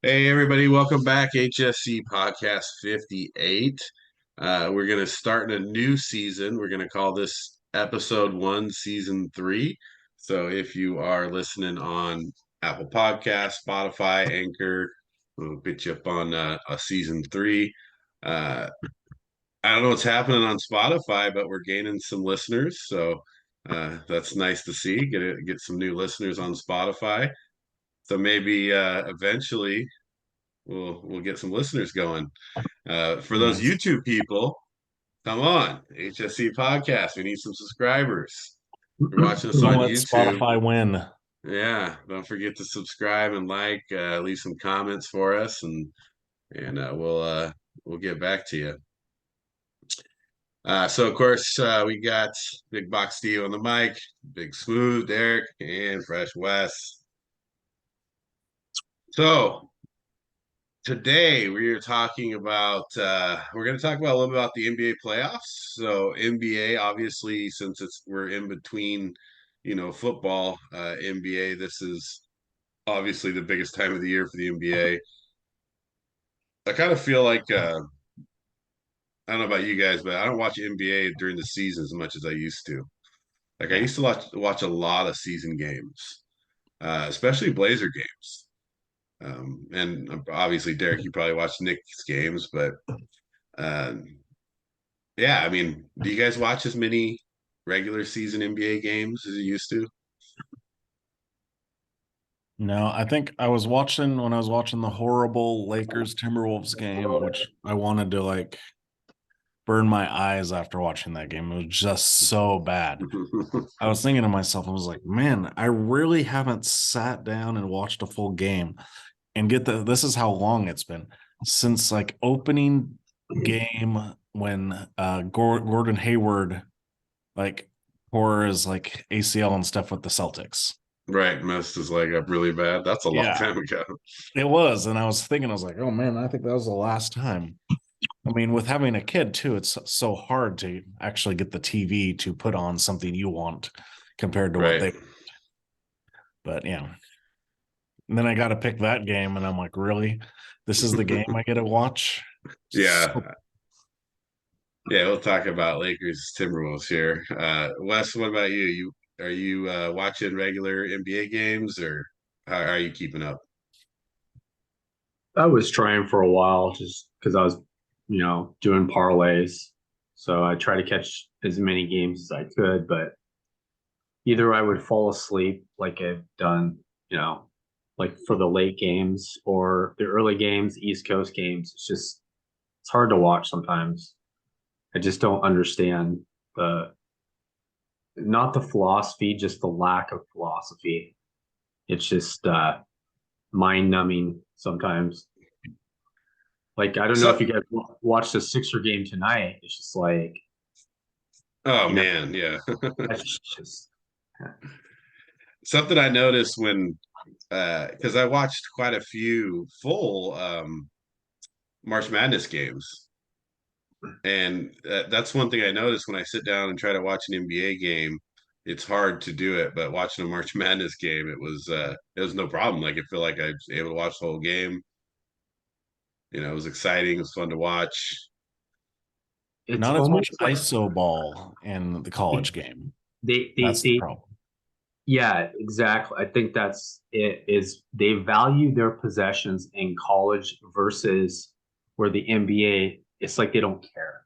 Hey everybody, welcome back. HSC Podcast 58. We're going to start in a new season. We're going to call this episode 1, season 3. So if you are listening on Apple Podcast, Spotify, Anchor, we'll get you up on a season 3. Uh, I don't know what's happening on Spotify, but we're gaining some listeners. So that's nice to see. Get some new listeners on Spotify. So maybe eventually we'll get some listeners going. For those Nice. YouTube people, come on, HSC Podcast. We need some subscribers. If you're watching us Don't on let YouTube, Spotify win. yeah, don't forget to subscribe and like, leave some comments for us, and we'll get back to you. So of course we got Big Box Steve on the mic, Big Smooth Derek, and Fresh Wes. So today we're talking about we're going to talk about a little bit about the NBA playoffs. So NBA, obviously, since we're in between, football, NBA. This is obviously the biggest time of the year for the NBA. I kind of feel like I don't know about you guys, but I don't watch NBA during the season as much as I used to. Like I Yeah. used to watch a lot of season games, especially Blazer games. And obviously, Derek, you probably watched Knicks games, but uh, yeah, I mean, do you guys watch as many regular season NBA games as you used to? No, I think I was watching when I was watching the horrible Lakers Timberwolves game, which I wanted to burn my eyes after watching that game. It was just so bad. I was thinking to myself, I was like, man, I really haven't sat down and watched a full game and this is how long it's been since opening game when Gordon Hayward like tore his ACL and stuff with the Celtics. Right, messed his leg up really bad. That's a long Yeah, time ago. it was. And I was thinking, I was like, oh man, I think that was the last time. I mean, with having a kid too, it's so hard to actually get the TV to put on something you want compared to what Right. they, but yeah. And then I got to pick that game, and I'm like, really? This is the game I get to watch? So, Yeah. Yeah, we'll talk about Lakers Timberwolves here. Wes, what about you? You are you watching regular NBA games or how are you keeping up? I was trying for a while just because I was, doing parlays. So I try to catch as many games as I could, but either I would fall asleep like I've done, like for the late games or the early games, East Coast games. It's hard to watch sometimes. I just don't understand the, not the philosophy, just the lack of philosophy. It's just mind numbing sometimes. Like, I don't know if So, you guys watched the Sixer game tonight. It's just like, oh you know, man, yeah. that's just, Something I noticed when because I watched quite a few full March Madness games. And that's one thing I noticed when I sit down and try to watch an NBA game. It's hard to do it, but watching a March Madness game, it was no problem. Like I feel like I was able to watch the whole game. It was exciting. It was fun to watch. it's not as much almost like ISO ball in the college game. That's the they, problem. yeah, exactly. I think that's it is they value their possessions in college versus where the NBA, it's like they don't care.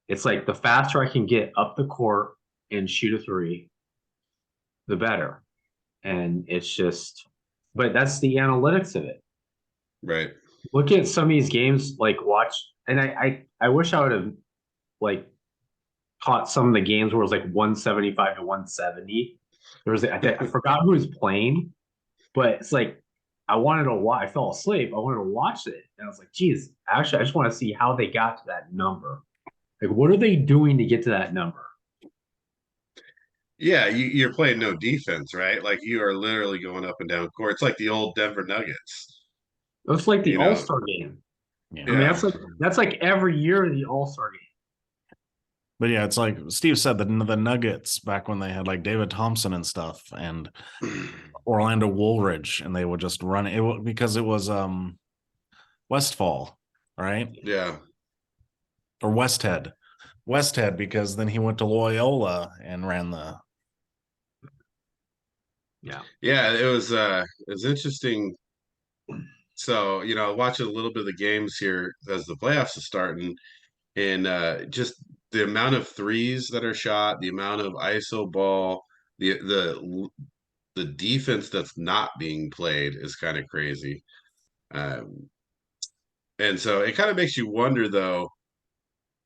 It's like the faster I can get up the court and shoot a three, the better. And it's just, but that's the analytics of it. Right. Look at some of these games, like watch, and I wish I would have like caught some of the games where it was like 175 to 170. I forgot who was playing, but it's like I wanted to watch. I fell asleep. I wanted to watch it, and I was like, "Geez, actually, I just want to see how they got to that number. Like, what are they doing to get to that number?" Yeah, you're playing no defense, right? Like you are literally going up and down court. It's like the old Denver Nuggets. It looks like the You All know, Star game. I Yeah. mean, yeah. that's like every year the All Star game. But yeah, it's like Steve said, the Nuggets back when they had like David Thompson and stuff and Orlando Woolridge, and they would just run it because it was Westfall, right? Yeah. Or Westhead, because then he went to Loyola and ran the. Yeah. Yeah, it was interesting. So, watching a little bit of the games here as the playoffs are starting, and just the amount of threes that are shot, the amount of ISO ball, the defense that's not being played is kind of crazy. Um, and so it kind of makes you wonder, though.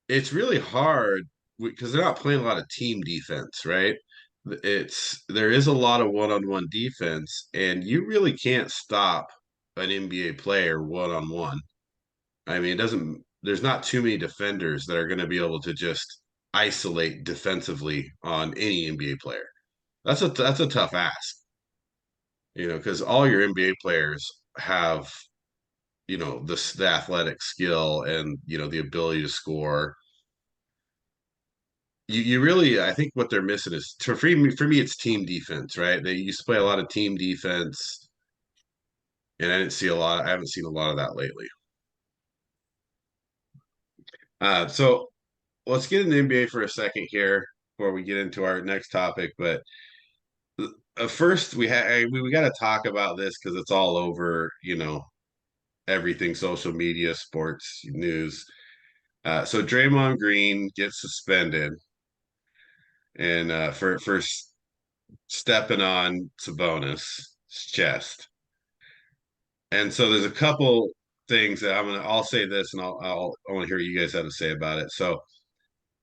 It's really hard because they're not playing a lot of team defense, right? There is a lot of one-on-one defense, and you really can't stop an NBA player one-on-one. I mean, it doesn't. There's not too many defenders that are going to be able to just isolate defensively on any NBA player. That's a tough ask, because all your NBA players have, the athletic skill and the ability to score. You really, I think what they're missing is for me it's team defense, right? They used to play a lot of team defense, and I haven't seen a lot of that lately. So let's get into the NBA for a second here before we get into our next topic. But first, we got to talk about this because it's all over, everything social media, sports, news. So Draymond Green gets suspended, and for stepping on Sabonis' chest. And so there's a couple things that I'll say this, and I want to hear what you guys have to say about it. So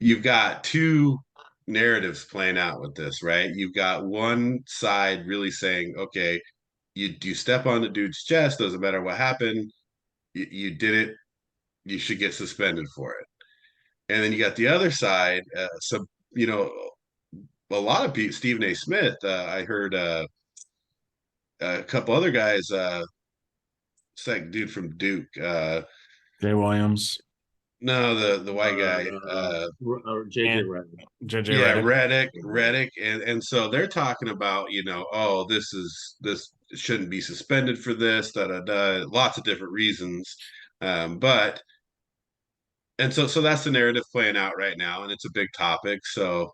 you've got two narratives playing out with this, right? You've got one side really saying, okay, you step on the dude's chest, doesn't matter what happened, you did it, you should get suspended for it. And then you got the other side, you know, a lot of people, Stephen A. Smith, I heard a couple other guys, second dude from Duke, Jay Williams. no, the white guy, JJ And Redick. JJ yeah, Redick. Reddick, and so they're talking about, oh, this shouldn't be suspended for this, da da da, lots of different reasons, but and so that's the narrative playing out right now, and it's a big topic. So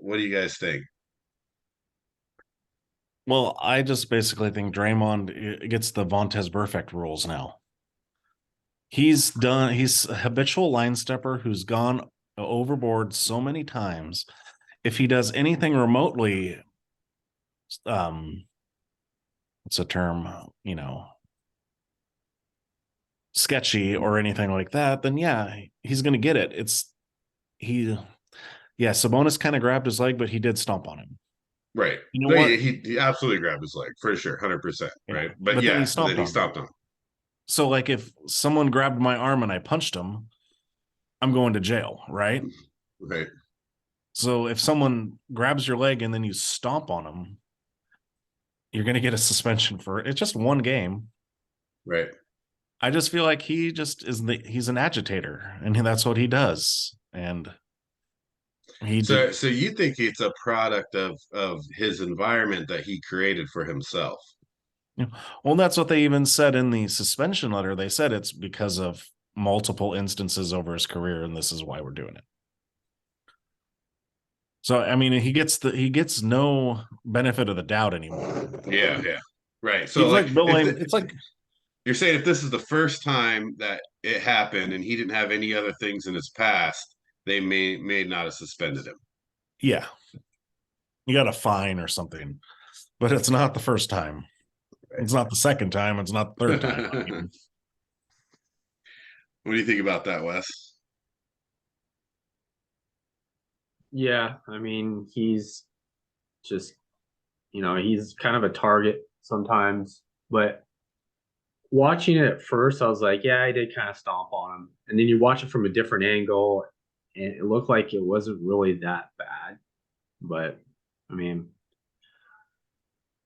what do you guys think? Well, I just basically think Draymond gets the Vontez Burfict rules now. He's a habitual line stepper who's gone overboard so many times. If he does anything remotely, what's a term, sketchy or anything like that, then yeah, he's going to get it. Sabonis kind of grabbed his leg, but he did stomp on him. Right. You know No, what? he absolutely grabbed his leg for sure, 100%. Yeah. Right. But then he stomped on stomped on him. So, like, if someone grabbed my arm and I punched him, I'm going to jail, right? Right. So, if someone grabs your leg and then you stomp on them, you're going to get a suspension for it. It's just one game. Right. I just feel like he's an agitator, and that's what he does. And so you think it's a product of his environment that he created for himself? Well, that's what they even said in the suspension letter. They said it's because of multiple instances over his career, and this is why we're doing it. So, I mean, he gets no benefit of the doubt anymore. Yeah, yeah. Right. So It's like you're saying if this is the first time that it happened and he didn't have any other things in his past, they may not have suspended him. Yeah. You got a fine or something, but it's not the first time. Right. It's not the second time. It's not the third time. I mean, what do you think about that, Wes? Yeah, I mean, he's just, he's kind of a target sometimes, but watching it at first, I was like, yeah, I did kind of stomp on him. And then you watch it from a different angle, and it looked like it wasn't really that bad. But, I mean,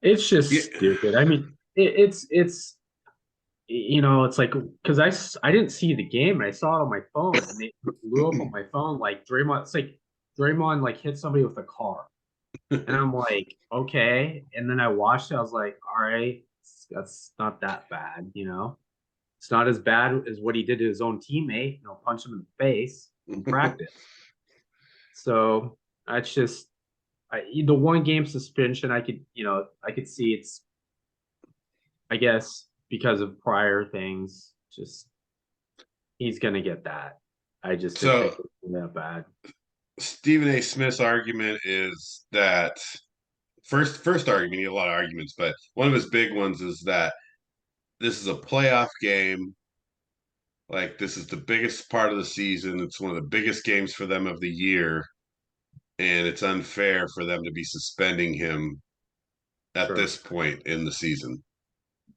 it's just stupid. I mean, it's it's like, because I didn't see the game, and I saw it on my phone, and it blew up on my phone like Draymond. It's like Draymond like hit somebody with a car, and I'm like, okay. And then I watched it. I was like, all right, that's not that bad. It's not as bad as what he did to his own teammate, punch him in the face in practice. So that's just the 1 game suspension. I could see it's, I guess, because of prior things. Just he's gonna get that. I just didn't think So it was that bad. Stephen A. Smith's argument is that first argument, he had a lot of arguments, but one of his big ones is that this is a playoff game. Like, this is the biggest part of the season. It's one of the biggest games for them of the year, and it's unfair for them to be suspending him at Sure. this point in the season.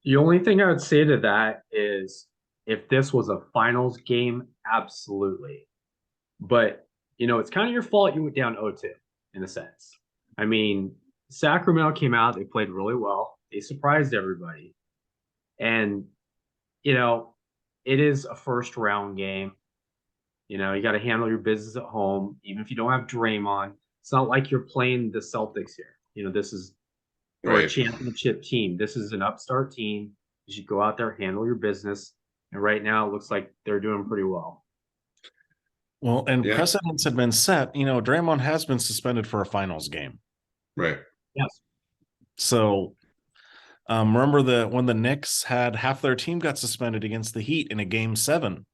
The only thing I would say to that is if this was a finals game, absolutely. But, it's kind of your fault you went down 0-2 in a sense. I mean, Sacramento came out, they played really well. They surprised everybody. And, it is a first round game. You got to handle your business at home, even if you don't have Draymond. It's not like you're playing the Celtics here. This is or a Right. championship team. This is an upstart team. You should go out there, handle your business. And right now, it looks like they're doing pretty well. Well, and Yeah. precedents have been set. Draymond has been suspended for a finals game. Right. Yes. So remember when the Knicks had half their team got suspended against the Heat in a game 7.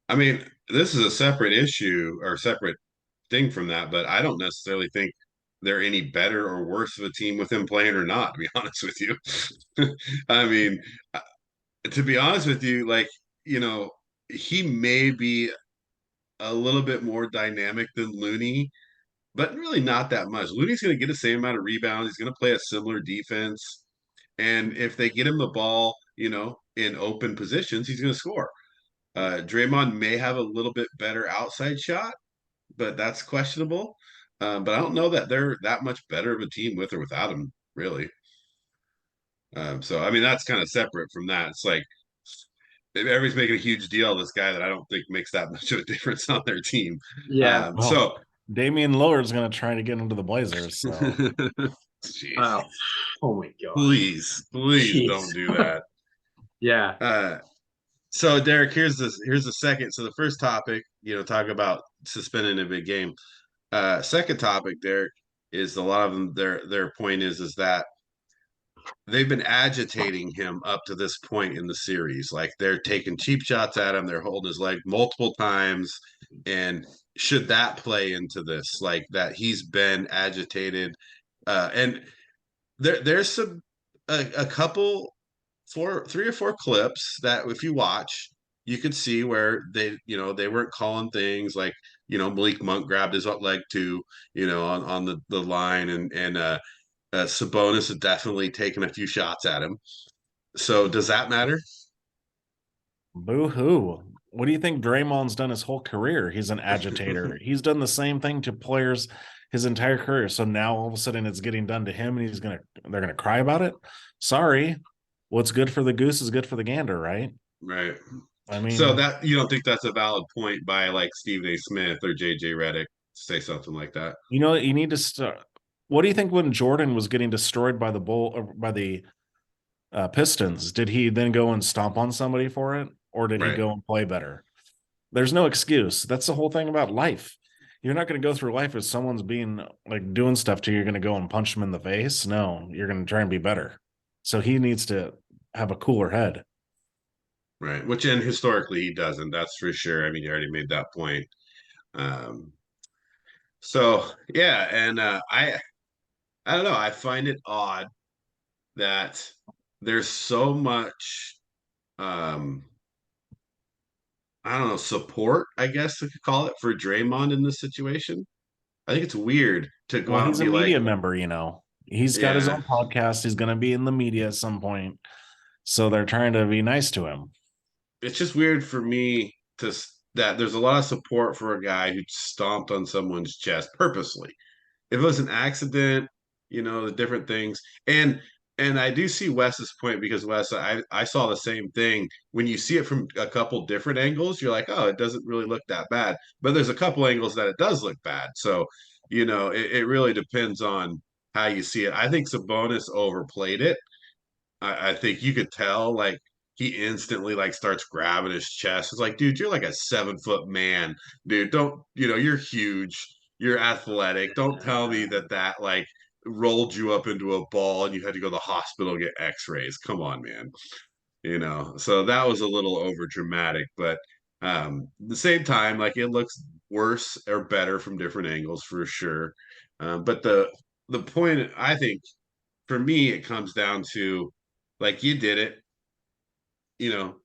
I mean, this is a separate issue or separate thing from that, but I don't necessarily think they're any better or worse of a team with him playing or not, to be honest with you. I mean, to be honest with you, like, he may be a little bit more dynamic than Looney, but really not that much. Looney's going to get the same amount of rebounds. He's going to play a similar defense. And if they get him the ball, in open positions, he's going to score. Draymond may have a little bit better outside shot, but that's questionable. But I don't know that they're that much better of a team with or without him, really. So, I mean, that's kind of separate from that. It's like everybody's making a huge deal of this guy that I don't think makes that much of a difference on their team. Yeah. Well, Damian Lillard's going to try to get into the Blazers. So, jeez. Oh my God. Please Jeez. don't do that. Yeah. So Derek, here's the second. So the first topic, talk about suspending a big game. Second topic, Derek, is a lot of them. Their point is that they've been agitating him up to this point in the series. Like, they're taking cheap shots at him. They're holding his leg multiple times. And should that play into this? Like, that he's been agitated. And there's a couple, 3 or 4 clips that if you watch, you could see where they weren't calling things like, Malik Monk grabbed his leg too, on the line, and Sabonis had definitely taken a few shots at him. So does that matter? boo-hoo. What do you think Draymond's done his whole career? He's an agitator. He's done the same thing to players his entire career. So now all of a sudden it's getting done to him and they're gonna cry about it. Sorry. What's good for the goose is good for the gander, right? Right. I mean, So that you don't think that's a valid point by like Stephen A. Smith or JJ Redick to say something like that? you need to start. What do you think when Jordan was getting destroyed by the Pistons? Did he then go and stomp on somebody for it, or did he Right. go and play better? There's no excuse. That's the whole thing about life. You're not going to go through life as someone's being like doing stuff to you. You're going to go and punch them in the face. No, you're going to try and be better. So he needs to have a cooler head. Right. Which, and historically he doesn't. That's for sure. I mean, you already made that point. Um, so yeah, and I don't know. I find it odd that there's so much um I don't know, support, I guess we could call it, for Draymond in this situation. I think it's weird to go Well, out and he's a be like, media member, He's got his yeah, own podcast. He's going to be in the media at some point. So they're trying to be nice to him. it's just weird for me that there's a lot of support for a guy who stomped on someone's chest purposely. If it was an accident, the different things. And I do see Wes's point, because Wes, I saw the same thing. When you see it from a couple different angles, you're like, oh, it doesn't really look that bad. But there's a couple angles that it does look bad. So, it really depends on how you see it. I think Sabonis overplayed it. I think you could tell, like, he instantly like starts grabbing his chest. It's like, dude, you're like a 7-foot man, dude. Don't, you're huge, you're athletic. Don't tell me that like rolled you up into a ball and you had to go to the hospital and get x-rays. Come on, man. So that was a little over dramatic, but at the same time, like it looks worse or better from different angles for sure. But the point, I think, for me, it comes down to like you did it, you know,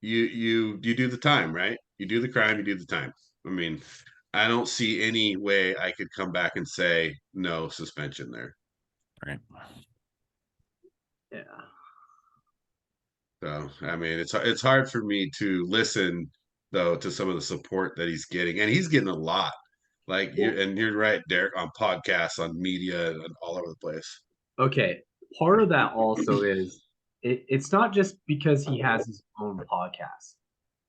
you do the time, right? You do the crime, you do the time. I mean, I don't see any way I could come back and say no suspension there. Right. Yeah. So I mean, it's hard for me to listen though to some of the support that he's getting, and he's getting a lot. Like you're right, Derek, on podcasts, on media, and all over the place. Okay. Part of that also is it's not just because he has his own podcast.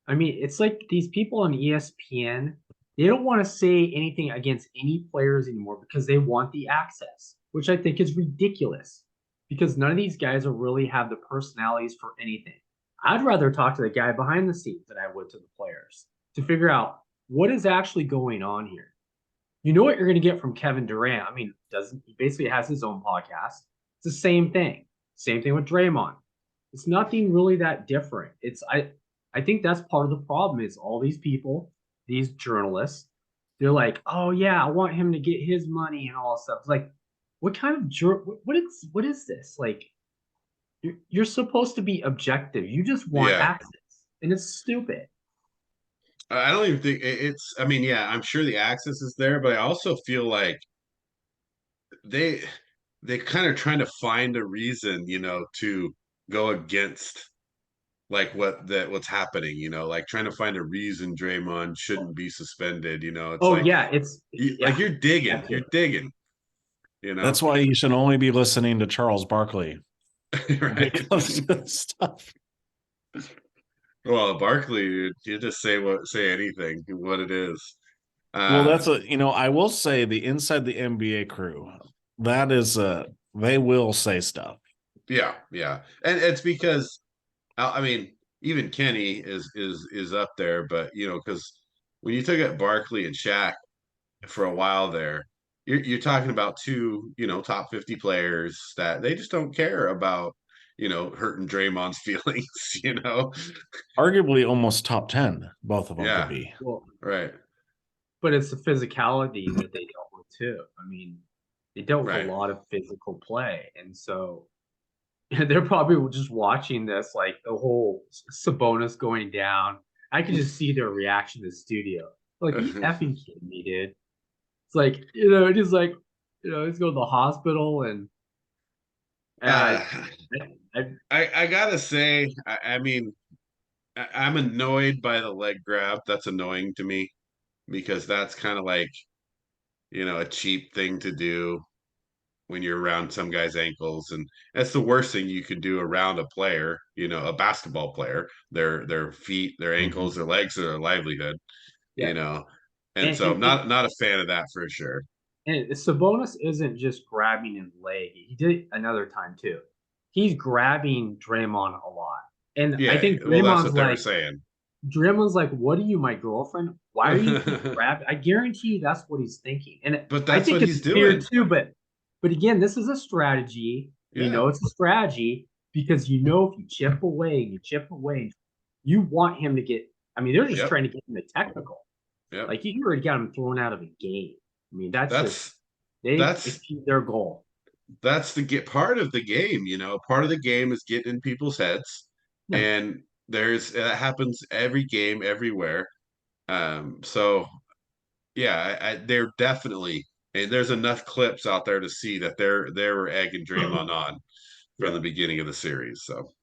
I mean, it's like these people on ESPN, they don't want to say anything against any players anymore because they want the access, which I think is ridiculous because none of these guys will really have the personalities for anything. I'd rather talk to the guy behind the scenes than I would to the players to figure out what is actually going on here. You know what you're going to get from Kevin Durant. I mean, he basically has his own podcast. It's the same thing. Same thing with Draymond. It's nothing really that different. I think that's part of the problem is all these people, these journalists, they're like, oh yeah, I want him to get his money and all that stuff. It's like, what kind of what is this? Like, you're supposed to be objective. You just want access, and it's stupid. I don't even think it's. I mean, yeah, I'm sure the access is there, but I also feel like they kind of trying to find a reason, to go against like what's happening, like trying to find a reason Draymond shouldn't be suspended. It's like yeah, like you're digging. That's why you should only be listening to Charles Barkley. Right. Because of stuff. Well, Barkley, you just say anything, what it is. Well, that's I will say the inside the NBA crew, that is they will say stuff. Yeah. And it's because I mean, even Kenny is up there, but because when you took at Barkley and Shaq for a while there, you're talking about two, top 50 players that they just don't care about, hurting Draymond's feelings. Arguably almost top 10, both of them could be. Well, right. But it's the physicality that they dealt with too. I mean, they dealt with a lot of physical play, and so they're probably just watching this, like the whole Sabonis going down. I could just see their reaction in the studio. Like, are you effing kidding me, dude? It's like, just like, he's going to the hospital and I gotta say, I mean, I'm annoyed by the leg grab. That's annoying to me because that's kind of like, a cheap thing to do when you're around some guy's ankles, and that's the worst thing you could do around a player, a basketball player. Their feet, their ankles, their legs are their livelihood, and so I'm not a fan of that for sure. And Sabonis isn't just grabbing his leg; he did it another time too. He's grabbing Draymond a lot, and I think that's what they were saying. Draymond's like, "What are you, my girlfriend? Why are you grabbing?" I guarantee you, that's what he's thinking. But that's what he's doing too. But again, this is a strategy. Yeah. It's a strategy because if you chip away, you want him to get. I mean, they're just trying to get him to technical. Yep. Like you already got him thrown out of a game. I mean, that's their goal. That's the part of the game. Part of the game is getting in people's heads, and that happens every game, everywhere. So yeah, they're definitely. And there's enough clips out there to see that they were egging Draymond on from the beginning of the series. So,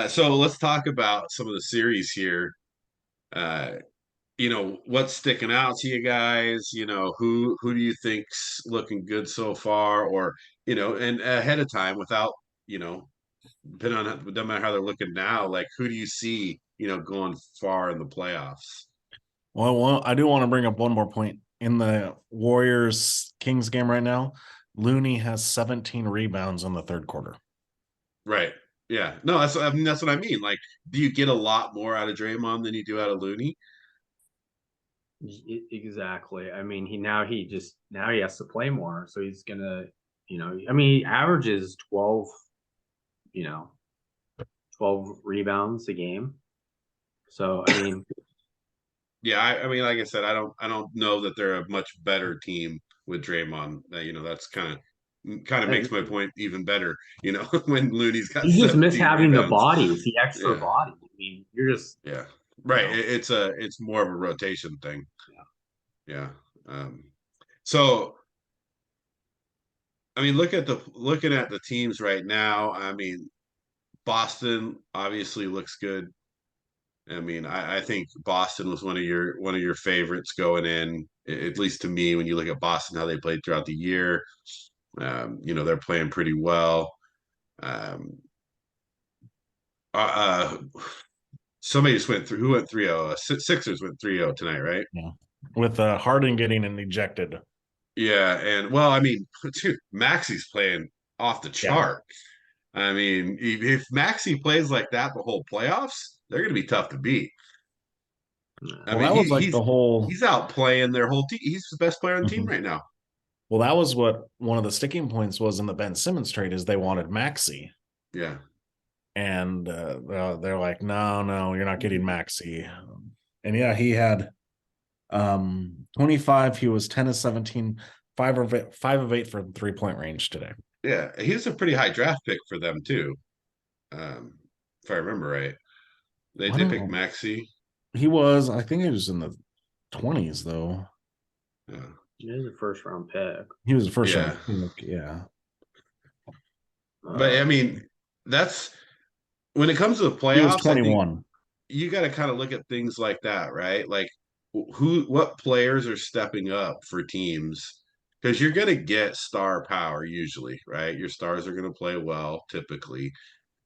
so let's talk about some of the series here. What's sticking out to you guys? Who do you think's looking good so far, or and ahead of time without depending on it doesn't matter how they're looking now. Like, who do you see going far in the playoffs? Well, I do want to bring up one more point. In the Warriors-Kings game right now, Looney has 17 rebounds in the third quarter. Right. Yeah, no, that's what I mean. Like, do you get a lot more out of Draymond than you do out of Looney? Exactly. I mean, now he has to play more, so he's gonna, I mean, he averages 12, you know, 12 rebounds a game. So I mean, Yeah, I mean, like I said, I don't know that they're a much better team with Draymond. That's kind of makes my point even better. When Looney's got you just miss 17 having the rebounds. bodies, the extra Yeah, body. I mean, you're just, yeah, you right. know, It's more of a rotation thing. yeah. Yeah. So I mean, looking at the teams right now. I mean, Boston obviously looks good. I mean, I think Boston was one of your favorites going in, at least to me. When you look at Boston, how they played throughout the year, they're playing pretty well. Um, uh, Somebody just went through. Who went 3-0? Sixers went 3-0 tonight, right? Yeah. With Harden getting ejected. Yeah, and well, I mean, dude, Maxi's playing off the Yeah. chart. I mean, if Maxi plays like that the whole playoffs, they're going to be tough to beat. I Well, mean, that was like the whole. he's out playing their whole team. He's the best player on the team Mhm. right now. Well, that was what one of the sticking points was in the Ben Simmons trade is they wanted Maxi. Yeah. And they're like, no, you're not getting Maxi. And yeah, he had 25. He was 10 of 17, 5 of 8 for 3-point range today. Yeah. He was a pretty high draft pick for them too. If I remember right. They I did don't pick know. Maxi. I think he was in the 20s though. Yeah. It is a first round pick. He was the first Yeah. round pick, yeah. But I mean, that's when it comes to the He was playoffs, I think 21. you got to kind of look at things like that, right? Like what players are stepping up for teams because you're going to get star power usually, right? Your stars are going to play well typically.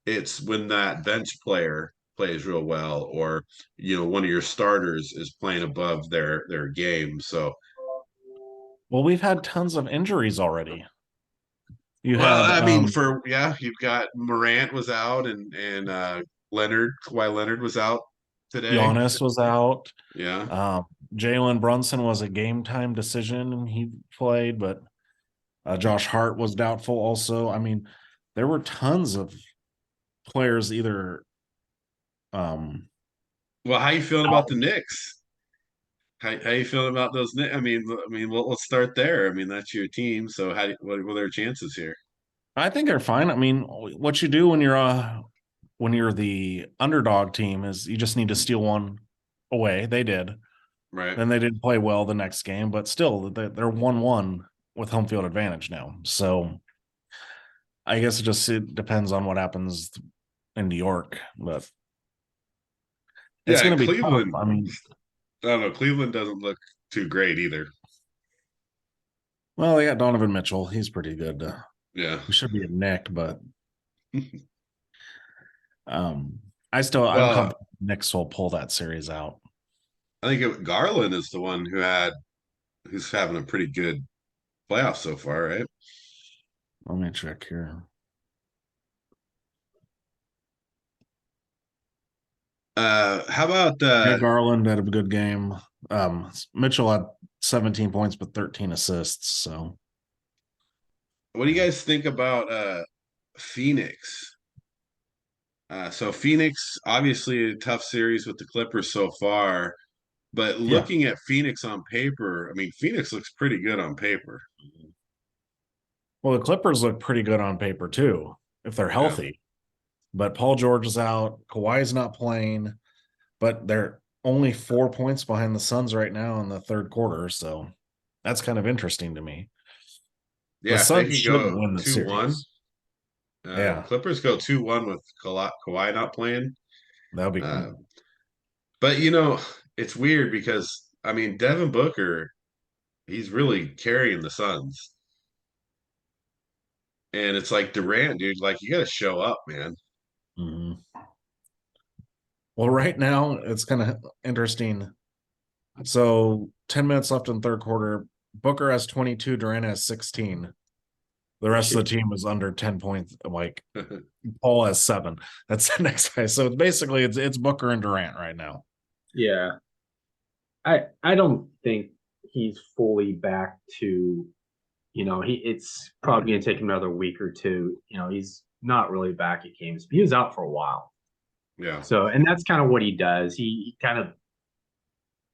It's when that bench player plays real well or one of your starters is playing above their game. So Well, we've had tons of injuries already. You well, had I mean, you've got Morant was out and Kawhi Leonard was out today. Giannis was out. Yeah. Um, Jalen Brunson was a game time decision. He played, but Josh Hart was doubtful also. I mean, there were tons of players either Well, how you feeling out. about the Knicks? How you feeling about those Knicks? I mean, well, let's start there. I mean, that's your team. So what are their chances here? I think they're fine. I mean, what you do when you're the underdog team is you just need to steal one away. They did. Right. Then they didn't play well the next game, but still they're 1-1 with home field advantage now. So I guess it depends on what happens in New York, but it's Yeah, going and to be tough. Cleveland. I mean, I don't know. Cleveland doesn't look too great either. well, they got Donovan Mitchell. He's pretty good. Yeah. He should be a Nick, but um, I'm Well, confident Knicks will pull that series out. I think Garland is the one who's having a pretty good playoff so far, right? Let me check here. How about Yeah, Garland had a good game. Mitchell had 17 points but 13 assists. So what do you guys think about Phoenix? So Phoenix, obviously a tough series with the Clippers so far, but yeah. looking at Phoenix on paper, I mean, Phoenix looks pretty good on paper. Well, the Clippers look pretty good on paper too, if they're Yeah. healthy. But Paul George is out. Kawhi's not playing, but they're only 4 points behind the Suns right now in the third quarter. So that's kind of interesting to me. The Yeah, if they Suns could shouldn't go win the 2-1, series. Yeah, Clippers go 2-1 with Kawhi not playing. that'll be Uh, but it's weird because I mean, Devin Booker, he's really carrying the Suns. And it's like Durant, dude, like you got to show up, man. Mhm. Well, right now it's kind of interesting. So 10 minutes left in the third quarter. Booker has 22, Durant has 16. The rest of the team is under 10 points. Like Paul has 7. That's the next guy. So basically it's Booker and Durant right now. Yeah. I don't think he's fully back to, it's probably going to take him another week or two. He's not really back at games, but he was out for a while. Yeah. So, and that's kind of what he does. He kind of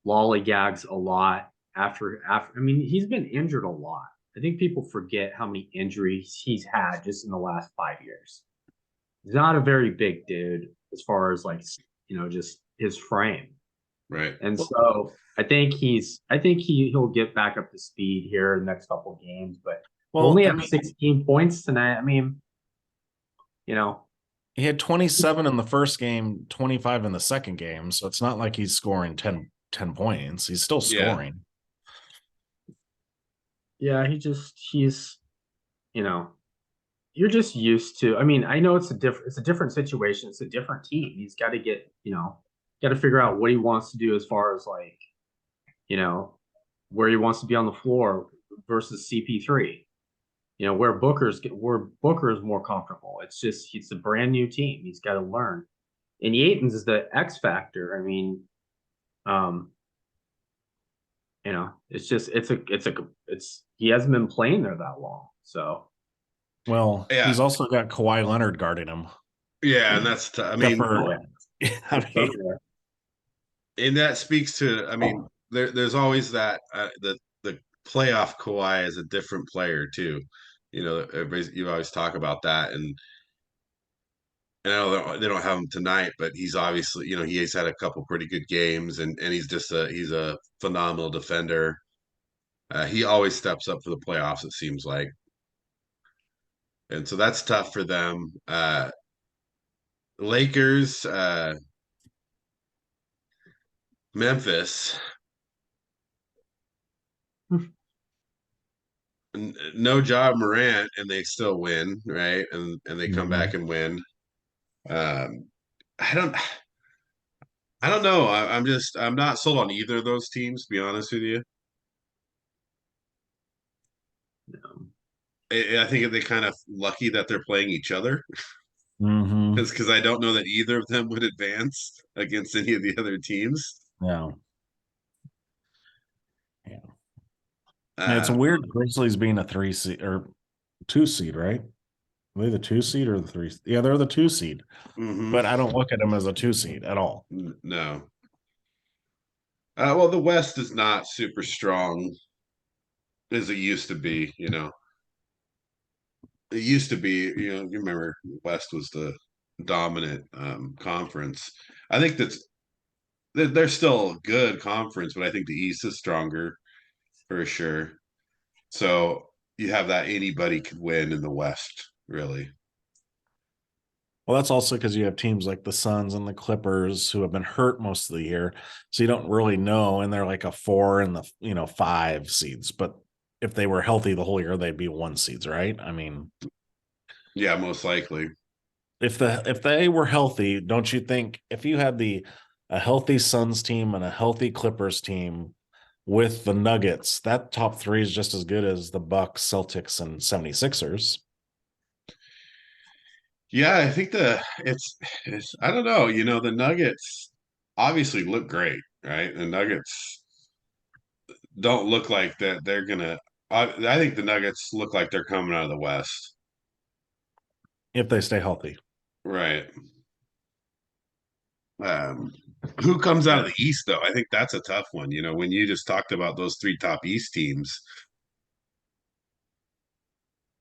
lollygags a lot after. I mean, he's been injured a lot. I think people forget how many injuries he's had just in the last 5 years. He's not a very big dude as far as just his frame. Right. And so I think he'll get back up to speed here in the next couple of games, but only have 16 points tonight. I mean, he had 27 in the first game, 25 in the second game. So it's not like he's scoring 10 points. He's still scoring. Yeah, he's you're just used to. I mean, I know it's a different situation. It's a different team. He's got to get, got to figure out what he wants to do as far as where he wants to be on the floor versus CP3. Where Booker is more comfortable. It's a brand new team. He's got to learn. And Ayton's is the X factor. I mean, he hasn't been playing there that long. So, well, he's also got Kawhi Leonard guarding him. Yeah, and that's and that speaks to. I mean, there's always that the playoff Kawhi is a different player too. You always talk about that, and I know they don't have him tonight, but he's obviously, he's had a couple pretty good games, and he's just he's a phenomenal defender. He always steps up for the playoffs, it seems like, and so that's tough for them. Lakers, Memphis. No Ja Morant, and they still win, right? And they come back and win. I don't know. I'm not sold on either of those teams, to be honest with you. No. I think they're kind of lucky that they're playing each other. Because I don't know that either of them would advance against any of the other teams. Yeah. It's a weird Grizzlies being a 3 seed or 2 seed, right? Are they the 2 seed or the 3? Yeah, they're the 2 seed. But I don't look at them as a 2 seed at all. No. Well, the West is not super strong as it used to be. It used to be. You remember West was the dominant conference. I think they're still a good conference, but I think the East is stronger for sure. So you have that anybody could win in the West, really. Well, that's also because you have teams like the Suns and the Clippers who have been hurt most of the year. So you don't really know. And they're like a 4 and the 5 seeds. But if they were healthy the whole year, they'd be 1 seeds, right? I mean, yeah, most likely. If they were healthy, don't you think if you had a healthy Suns team and a healthy Clippers team with the Nuggets, that top 3 is just as good as the Bucks, Celtics, and 76ers? Yeah, I think it's I don't know, the Nuggets obviously look great, right? The Nuggets don't look like that they're gonna I think the Nuggets look like they're coming out of the West. If they stay healthy. Right. Who comes out of the East though? I think that's a tough one. When you just talked about those 3 top East teams,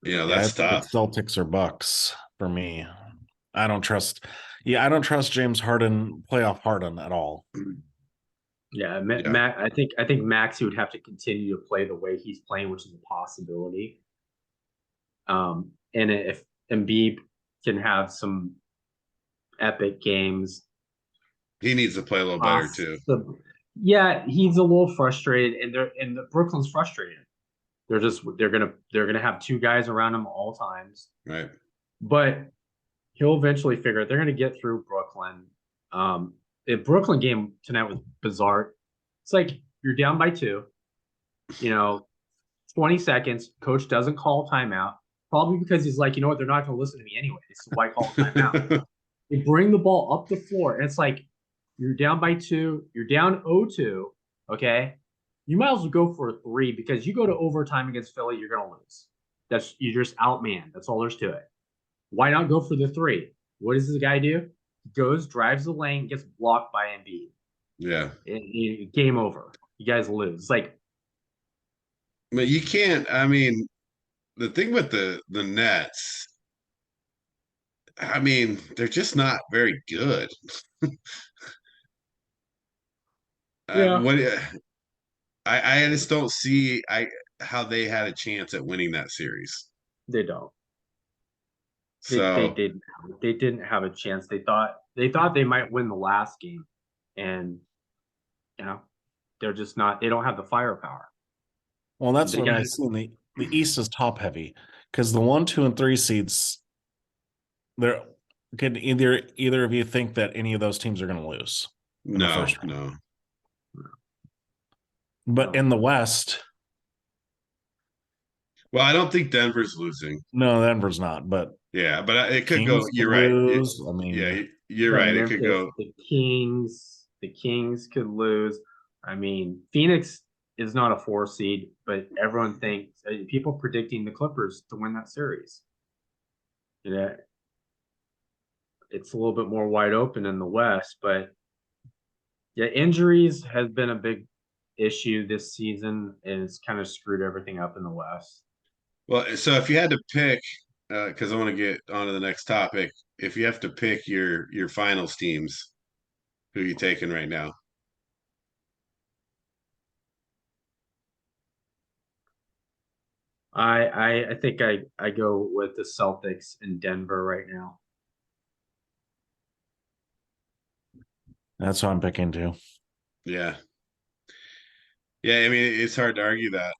that's tough. Celtics or Bucks for me. I don't trust James Harden, playoff Harden at all. Yeah, Matt. I think Max would have to continue to play the way he's playing, which is a possibility. And if Embiid can have some epic games, he needs to play a little better too. Yeah, he's a little frustrated, and Brooklyn's frustrated. They're gonna have 2 guys around him all times, right? But he'll eventually figure it. They're gonna get through Brooklyn. The Brooklyn game tonight was bizarre. It's like you're down by 2, 20 seconds. Coach doesn't call timeout. Probably because he's like, you know what, they're not going to listen to me anyway. So why call a timeout? They bring the ball up the floor, and it's like you're down by 2, you're down 0-2. Okay, you might as well go for a 3 because you go to overtime against Philly, you're going to lose. You're just outmanned. That's all there's to it. Why not go for the 3? What does this guy do? He goes, drives the lane, gets blocked by Embiid. Yeah. Game over. You guys lose. It's like, But you can't, I mean, the thing with the Nets, I mean, they're just not very good. yeah, What I just don't see how they had a chance at winning that series. they don't. They So didn't. They didn't have a chance. They thought they might win the last game, and you know they're just not. They don't have the firepower. Well, that's They what I got see. The East is top heavy because the 1, 2, and 3 seeds. There can either of you think that any of those teams are going to lose in the first round? no. But in the West, Well, I don't think Denver's losing. no, Denver's not. But Yeah, but it could go. Kings could You're right. lose. I Yeah, mean, you're the right. It could Memphis, go. the Kings could lose. I mean, Phoenix is not a 4 seed, but everyone thinks people predicting the Clippers to win that series. Yeah, it's a little bit more wide open in the West, but yeah, injuries has been a big issue this season, and it's kind of screwed everything up in the West. Well, so if you had to pick, because I want to get on to the next topic, if you have to pick your finals teams, who are you taking right now? I think I go with the Celtics in Denver right now. that's what I'm picking too. Yeah. Yeah, I mean, it's hard to argue that,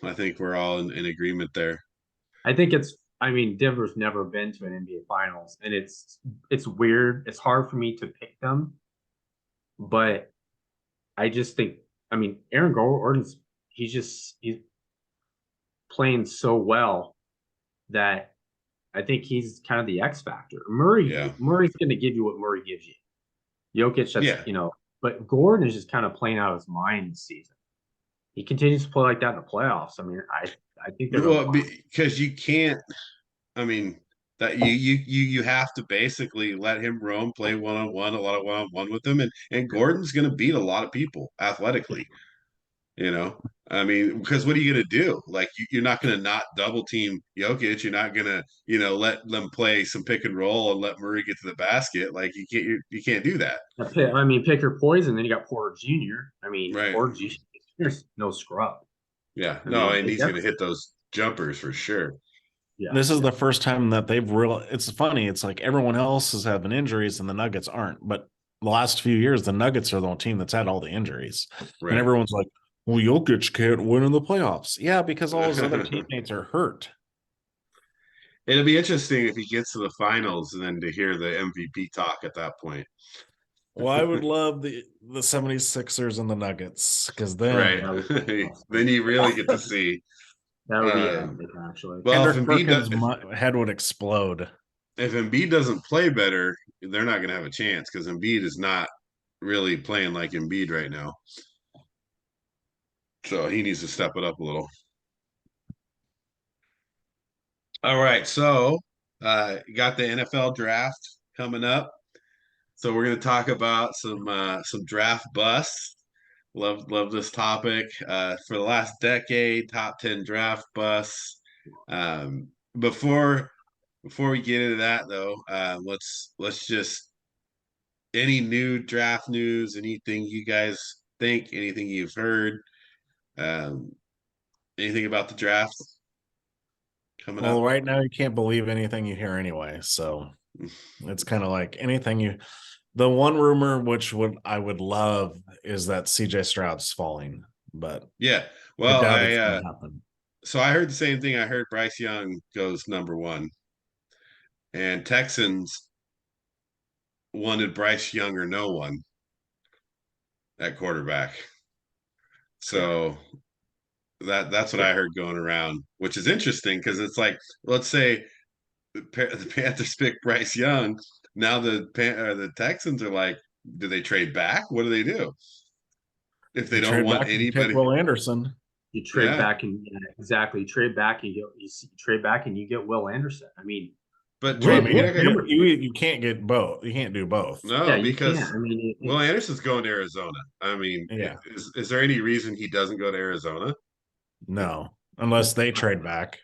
I think we're all in agreement there. I mean, Denver's never been to an NBA Finals, and it's weird. It's hard for me to pick them, but I just think, I mean, Aaron Gordon's he's playing so well that I think he's kind of the X factor. Yeah. Murray's going to give you what Murray gives you. Jokic, Yeah. but Gordon is just kind of playing out of his mind this season. He continues to play like that in the playoffs. I mean, I think they're going Well, to. because you can't, I mean, that you have to basically let him roam, play one-on-one, a lot of one-on-one with him, and Gordon's going to beat a lot of people athletically. I mean, because what are you going to do? Like, you're not going to not double team Jokic. You're not going to, let them play some pick and roll and let Murray get to the basket. Like, you can't do that. I mean, pick your poison. Then you got Porter Jr. I mean, Right. Porter Jr. is no scrub. Yeah. I No, mean, and he's going to hit those jumpers for sure. Yeah. This is the first time that they've really. It's funny. It's like everyone else is having injuries and the Nuggets aren't. But the last few years, the Nuggets are the team that's had all the injuries, Right. and everyone's like, "Well, Jokic can't win in the playoffs." Yeah, because all his other teammates are hurt. It'll be interesting if he gets to the finals and then to hear the MVP talk at that point. Well, I would love the 76ers and the Nuggets because then Right. awesome. Then you really get to see. That would be epic, actually. Well, Kendrick Perkins' head would explode. If Embiid doesn't play better, they're not going to have a chance because Embiid is not really playing like Embiid right now. So he needs to step it up a little. All right. So you got the NFL draft coming up. So we're going to talk about some draft busts. Love this topic. For the last decade, top 10 draft busts. Before we get into that though, let's just any new draft news, anything you guys think, anything you've heard, um, anything about the draft coming Well, up. right now you can't believe anything you hear anyway. So it's kind of like anything you. The one rumor I would love is that CJ Stroud's falling, but Yeah. I Well, doubt it's going to happen. So I heard the same thing. I heard Bryce Young goes number one, and Texans wanted Bryce Young or no one at quarterback. So That's what I heard going around, which is interesting because it's like, let's say the Panthers pick Bryce Young. Now the Texans are like, do they trade back? What do they do if they You don't trade want back and you take anybody? Will Anderson. You trade Yeah, back and exactly trade back and trade back and you get Will Anderson. I mean, but Well, I with trade mean, back, him, you can't get both. You can't do both. yeah, no, you because can't. I mean, Will Anderson's going to Arizona. I mean, Yeah, is there any reason he doesn't go to Arizona? no, unless they trade back.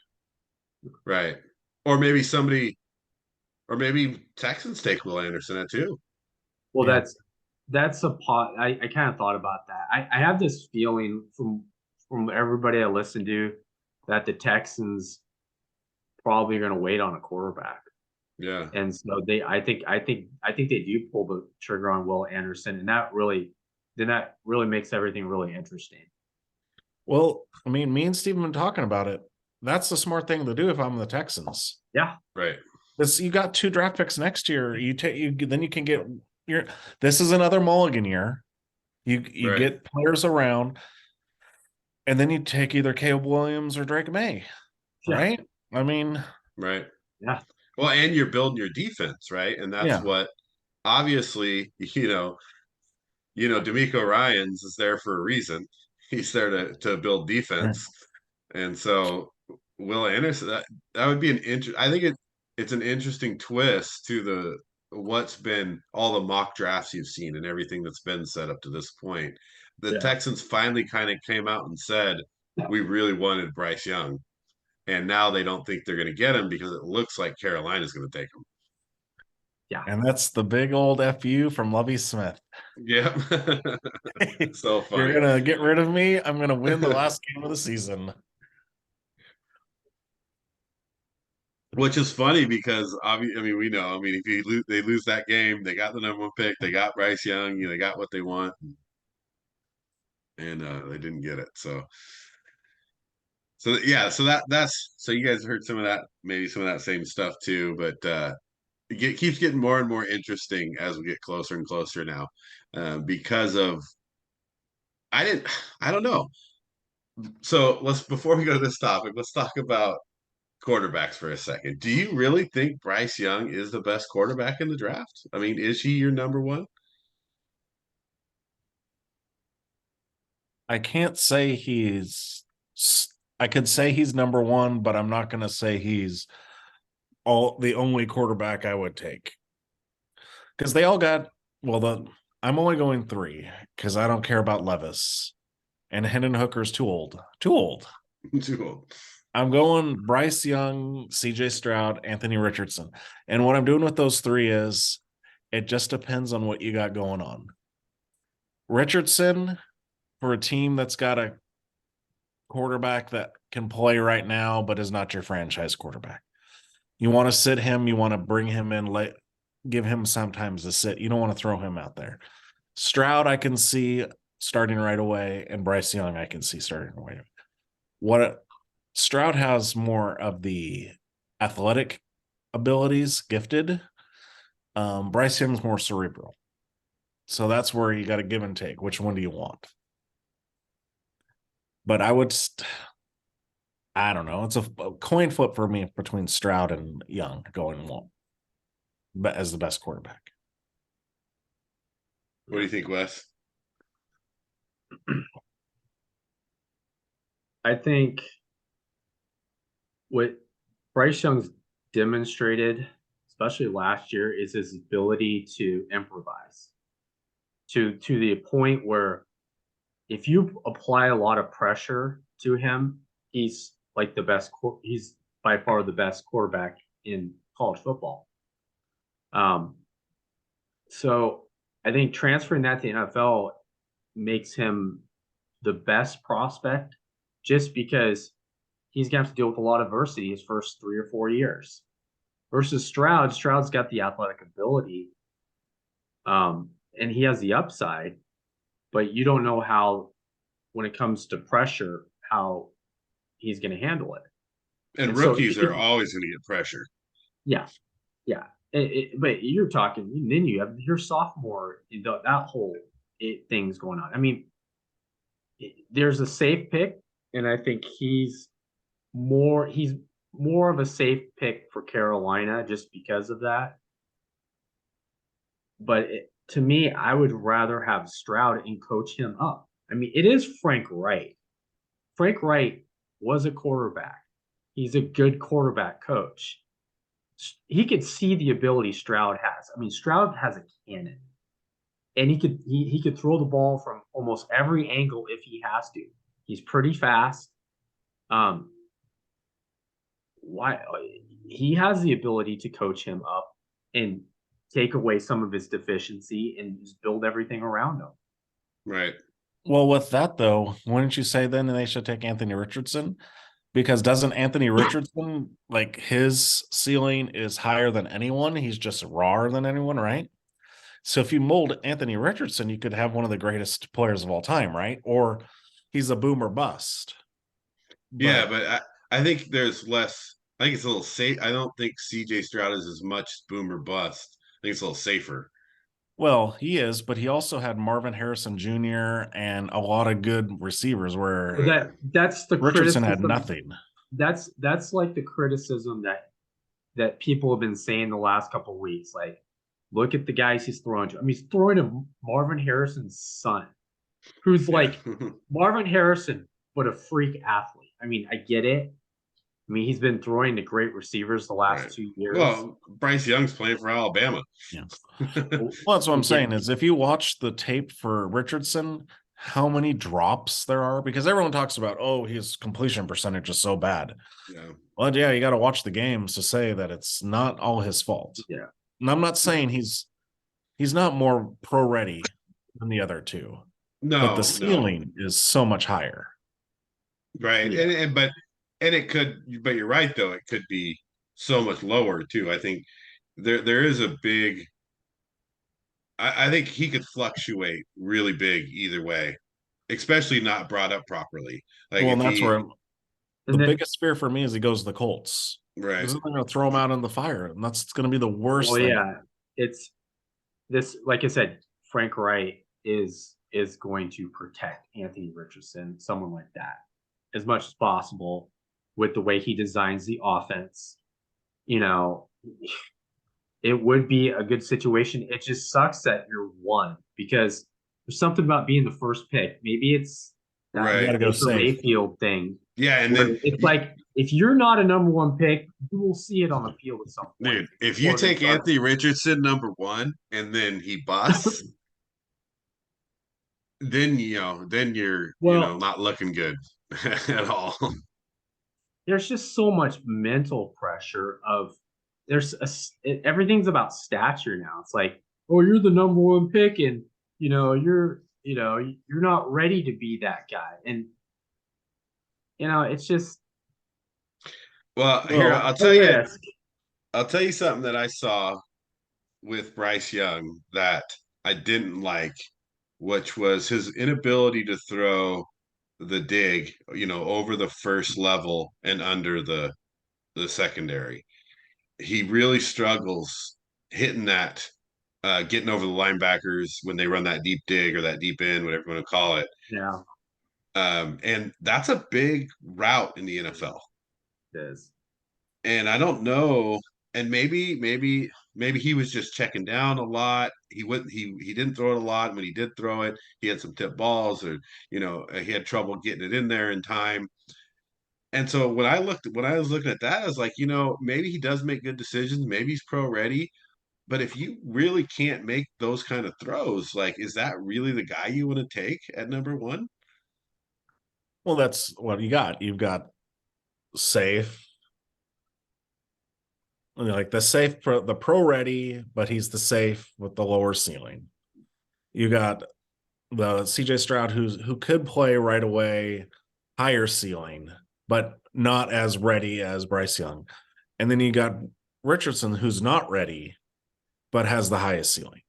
Right. Or or maybe Texans take Will Anderson at two. well, Yeah. that's a pot. I kind of thought about that. I have this feeling from everybody I listen to that the Texans probably are going to wait on a quarterback. Yeah. And so I think they do pull the trigger on Will Anderson, and that really makes everything really interesting. Well, I mean, me and Steven been talking about it. That's the smart thing to do if I'm the Texans. Yeah, Right. This you got 2 draft picks next year. You take you then you can get your. This is another mulligan year. You Right. get players around, and then you take either Caleb Williams or Drake May, yeah, right? I mean, Right. yeah, Well, and you're building your defense, right? And that's yeah, what obviously, D'Amico Ryans is there for a reason. He's there to build defense. And so Will Anderson, that would be I think it's an interesting twist to what's been all the mock drafts you've seen and everything that's been set up to this point. The yeah. Texans finally kind of came out and said, we really wanted Bryce Young. And now they don't think they're going to get him because it looks like Carolina's going to take him. Yeah. and that's the big old FU from Lovie Smith. Yep. So You're funny. gonna get rid of me. I'm gonna win the last game of the season. Which is funny because obviously, I mean, we know. I mean, if they lose that game, they got the number one pick. They got Bryce Young. They got what they want, and they didn't get it. So yeah. So you guys heard some of that, maybe some of that same stuff too. But it keeps getting more and more interesting as we get closer and closer now, because of I didn't. I don't know. So before we go to this topic, let's talk about quarterbacks for a second. Do you really think Bryce Young is the best quarterback in the draft? I mean, is he your number one? I can't say he's. I could say he's number one, but I'm not going to say he's the only quarterback I would take because they all got. Well, I'm only going 3 because I don't care about Levis and Hendon Hooker's too old. Too old. Too old. I'm going Bryce Young, CJ Stroud, Anthony Richardson. And what I'm doing with those 3 is it just depends on what you got going on. Richardson, for a team that's got a quarterback that can play right now, but is not your franchise quarterback. You want to sit him, you want to bring him in, give him sometimes to sit. You don't want to throw him out there. Stroud, I can see starting right away, and Bryce Young, I can see starting right away. Stroud has more of the athletic abilities, gifted. Bryce Young's more cerebral. So that's where you got to give and take. Which one do you want? But I don't know. It's a coin flip for me between Stroud and Young going one, but as the best quarterback. What do you think, Wes? I think what Bryce Young's demonstrated, especially last year, is his ability to improvise to the point where if you apply a lot of pressure to him, he's like he's by far the best quarterback in college football. So I think transferring that to the NFL makes him the best prospect just because he's going to have to deal with a lot of adversity his first 3 or 4 years. Versus Stroud, Stroud's got the athletic ability, and he has the upside, but you don't know how, when it comes to pressure, how he's going to handle it. And rookies are always going to get pressure. Yeah, yeah. But you're talking, then you have your sophomore, that whole thing's going on. I mean, there's a safe pick and I think he's more of a safe pick for Carolina just because of that. But to me, I would rather have Stroud and coach him up. I mean, it is Frank Wright. Frank Wright was a quarterback. He's a good quarterback coach. He could see the ability Stroud has. I mean, Stroud has a cannon, and he could throw the ball from almost every angle if he has to. He's pretty fast. Why he has the ability to coach him up and take away some of his deficiency and just build everything around him. Right. Well, with that though, wouldn't you say then they should take Anthony Richardson? Because doesn't Anthony Richardson, like, his ceiling is higher than anyone? He's just rawer than anyone, right? So if you mold Anthony Richardson, you could have one of the greatest players of all time, right? Or he's a boomer bust. Yeah, but I think there's less. I think it's a little safe. I don't think CJ Stroud is as much boomer bust. I think it's a little safer. Well, he is, but he also had Marvin Harrison Jr. and a lot of good receivers where That's the Richardson criticism. had nothing. That's like the criticism that people have been saying the last couple of weeks. Like, look at the guys he's throwing to. I mean, he's throwing to Marvin Harrison's son, who's like Marvin Harrison, but a freak athlete. I mean, I get it. I mean, he's been throwing to great receivers the last 2 years. Well, Bryce Young's playing for Alabama. Yeah. Well, that's what I'm saying is if you watch the tape for Richardson, how many drops there are, because everyone talks about, oh, his completion percentage is so bad. Yeah. Well, yeah, you got to watch the games to say that it's not all his fault. Yeah. And I'm not saying he's not more pro ready than the other two. No, but the ceiling is so much higher. Right. Yeah. And it could, but you're right though, it could be so much lower too. I think there is a big I think he could fluctuate really big either way, especially not brought up properly. Like, well, if that's where the then, biggest fear for me is he goes to the Colts. Right. They're going to throw him out in the fire, and that's going to be the worst thing. Yeah, it's this. Like I said, Frank Wright is going to protect Anthony Richardson, someone like that, as much as possible with the way he designs the offense. You know, it would be a good situation. It just sucks that you're one, because there's something about being the first pick. Maybe it's that You gotta go safe. Mayfield thing. Yeah, and then it's like, if you're not a number one pick, you will see it on the field at some point. Dude, if you take Anthony Richardson number one and then he busts, then you're not looking good at all. There's just so much mental pressure of everything's about stature now. It's like, oh, you're the number one pick, and you're not ready to be that guy, and it's just. Well, here I'll tell you something that I saw with Bryce Young that I didn't like, which was his inability to throw the dig, over the first level and under the secondary. He really struggles hitting that, getting over the linebackers when they run that deep dig or that deep end, whatever you want to call it. Yeah. And that's a big route in the NFL. It is. And I don't know. And maybe he was just checking down a lot. He didn't throw it a lot. When he did throw it, he had some tip balls, or he had trouble getting it in there in time. And so when I was looking at that, I was like, maybe he does make good decisions. Maybe he's pro ready. But if you really can't make those kind of throws, like, is that really the guy you want to take at number one? Well, that's what you got. You've got safe. Like the pro ready, but he's the safe with the lower ceiling. You got the CJ Stroud who could play right away, higher ceiling, but not as ready as Bryce Young. And then you got Richardson, who's not ready, but has the highest ceiling.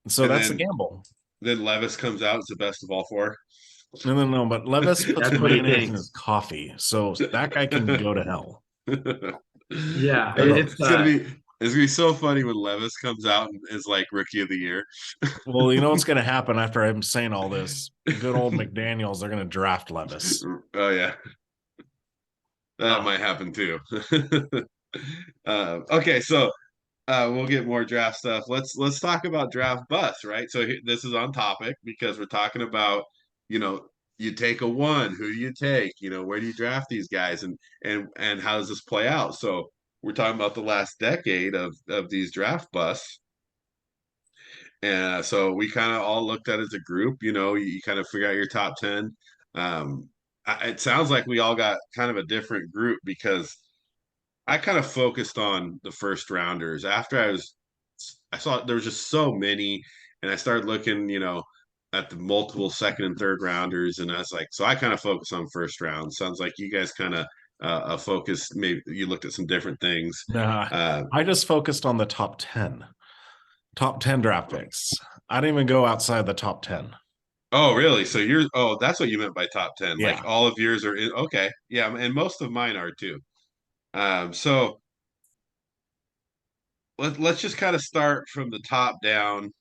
So that's a gamble. Then Levis comes out as the best of all four. No, but Levis puts mayonnaise in his coffee, so that guy can go to hell. Yeah, it's gonna be It's gonna be so funny when Levis comes out and is like rookie of the year. Well, you know what's going to happen after I'm saying all this? Good old McDaniels, they're going to draft Levis. Oh yeah, that Oh, might happen too. Okay, so we'll get more draft stuff. Let's talk about draft bust, right? So this is on topic because we're talking about, you know, you take a one, who do you take? You know, where do you draft these guys, and how does this play out? So we're talking about the last decade of these draft busts. And so we kind of all looked at it as a group, you kind of figure out your top 10. It sounds like we all got kind of a different group because I kind of focused on the first rounders after I saw there was just so many, and I started looking, at the multiple second and third rounders, and I was like, so I kind of focused on first round. Sounds like you guys kind of focused. Maybe you looked at some different things. Nah, Uh, I just focused on the top 10. Top 10 draft picks. I didn't even go outside the top 10. oh, really? So that's what you meant by top 10. Like Yeah. all of yours are in, okay. Yeah, and most of mine are too. So let's just kind of start from the top down.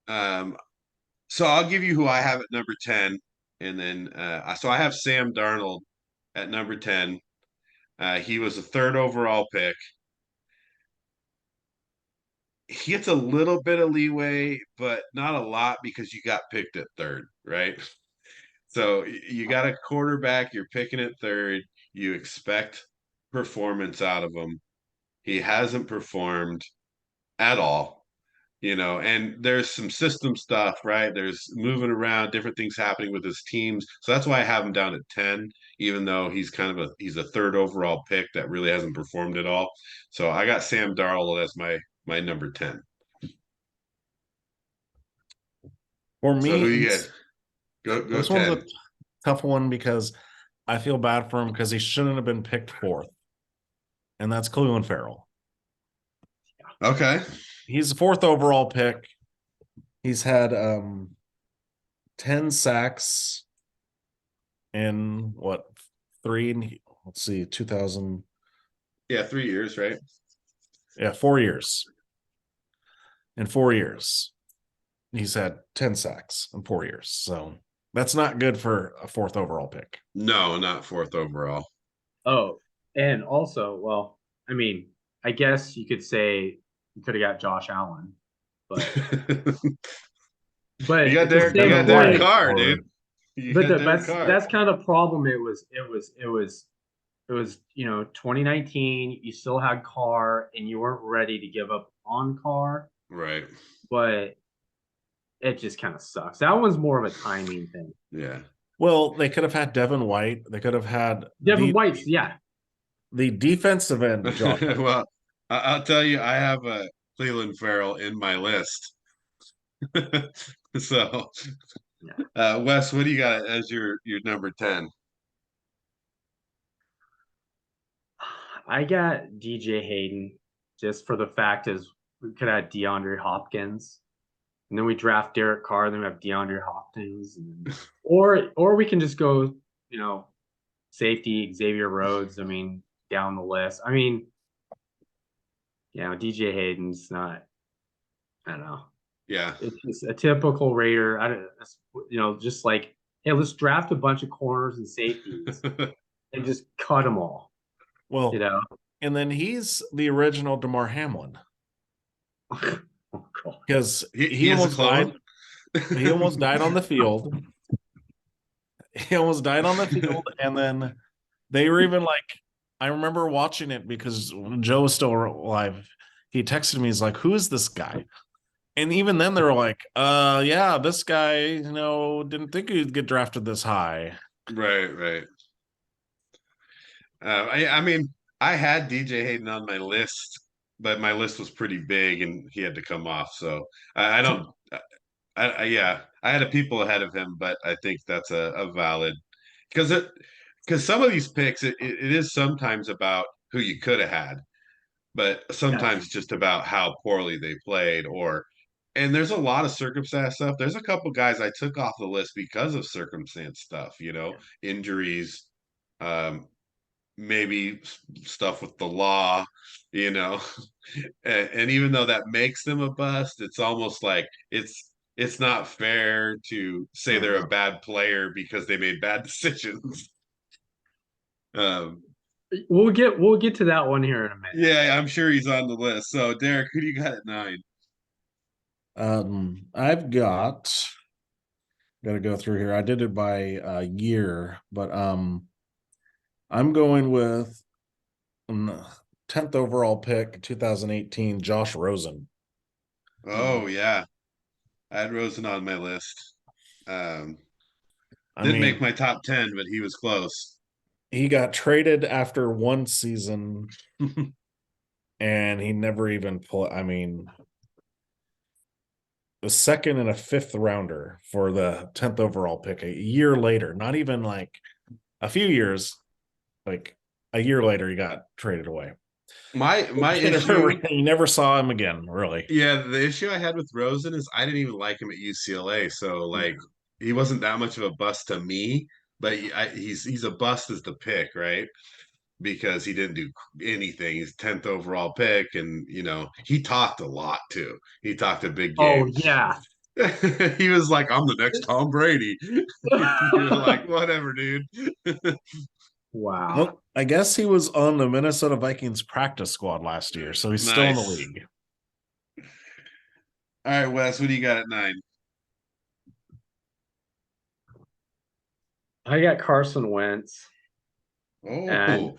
Um, So I'll give you who I have at number 10. And then so I have Sam Darnold at number 10. He was a third overall pick. He gets a little bit of leeway, but not a lot because you got picked at third, right? So you got a quarterback, you're picking at third. You expect performance out of him. He hasn't performed at all. And there's some system stuff, right? There's moving around, different things happening with his teams. So that's why I have him down at 10, even though he's a third overall pick that really hasn't performed at all. So I got Sam Darnold as my number 10. For So me, who you get? Go this one's a 10. tough one because I feel bad for him because he shouldn't have been picked fourth. And that's Cleveland Farrell. Okay. He's the fourth overall pick. He's had 10 sacks in what, let's see, 2000. Yeah, 3 years, right? Yeah, 4 years. In 4 years, he's had 10 sacks in 4 years. So that's not good for a fourth overall pick. No, not fourth overall. oh, and also, well, I mean, I guess you could say you could have got Josh Allen, but You got at the Derek, you same got Derek point, Carr, dude. You but got Derek that's Carr. kind of problem. It was 2019. You still had Carr, and you weren't ready to give up on Carr, Right. but it just kind of sucks. That one's more of a timing thing. Yeah. Well, they could have had Devin White. They could have had Devin White's, yeah. the defensive end, Josh. Well, I'll tell you, I have a Cleveland Farrell in my list. So, Yeah. Wes, what do you got as your number 10? I got DJ Hayden just for the fact is we could have DeAndre Hopkins, and then we draft Derek Carr, then we have DeAndre Hopkins, or we can just go, safety Xavier Rhodes. I mean, down the list. I mean, DJ Hayden's not. I don't know. Yeah. It's just a typical Raider. I don't. Just like, hey, let's draft a bunch of corners and safeties and just cut them all. Well, and then he's the original DeMar Hamlin. Because he almost died. He almost died on the field. He almost died on the field. And then they were even like, I remember watching it because Joe was still alive. He texted me, he's like, who is this guy? And even then they were like, yeah, this guy, didn't think he'd get drafted this high. Right. I mean, I had DJ Hayden on my list, but my list was pretty big and he had to come off. So I don't, yeah, I had a people ahead of him, but I think that's a valid because some of these picks, it is sometimes about who you could have had, but sometimes just about how poorly they played and there's a lot of circumstance stuff. There's a couple guys I took off the list because of circumstance stuff, injuries, maybe stuff with the law, you know. And even though that makes them a bust, it's almost like it's not fair to say they're a bad player because they made bad decisions. Um, We'll get to that one here in a minute. yeah, I'm sure he's on the list. So Derek, who do you got at 9? I've got to go through here. I did it by year, but I'm going with 10th overall pick, 2018, Josh Rosen. Oh yeah, I had Rosen on my list. Um, I didn't mean, make my top 10, but he was close. he got traded after one season, and he never even played. I mean, the second and a fifth rounder for the 10th overall pick a year later, not even like a few years, like a year later, he got traded away. My issue, You never saw him again, really. yeah, the issue I had with Rosen is I didn't even like him at UCLA. So like he wasn't that much of a bust to me, but he's a bust as the pick, right? Because he didn't do anything. He's 10th overall pick, and he talked a lot too. He talked a big Oh game. yeah. He was like, "I'm the next Tom Brady." You're like, "Whatever, dude." Wow. Well, I guess he was on the Minnesota Vikings practice squad last year, so he's still in the league. All right, Wes, what do you got at 9? I got Carson Wentz. Oh,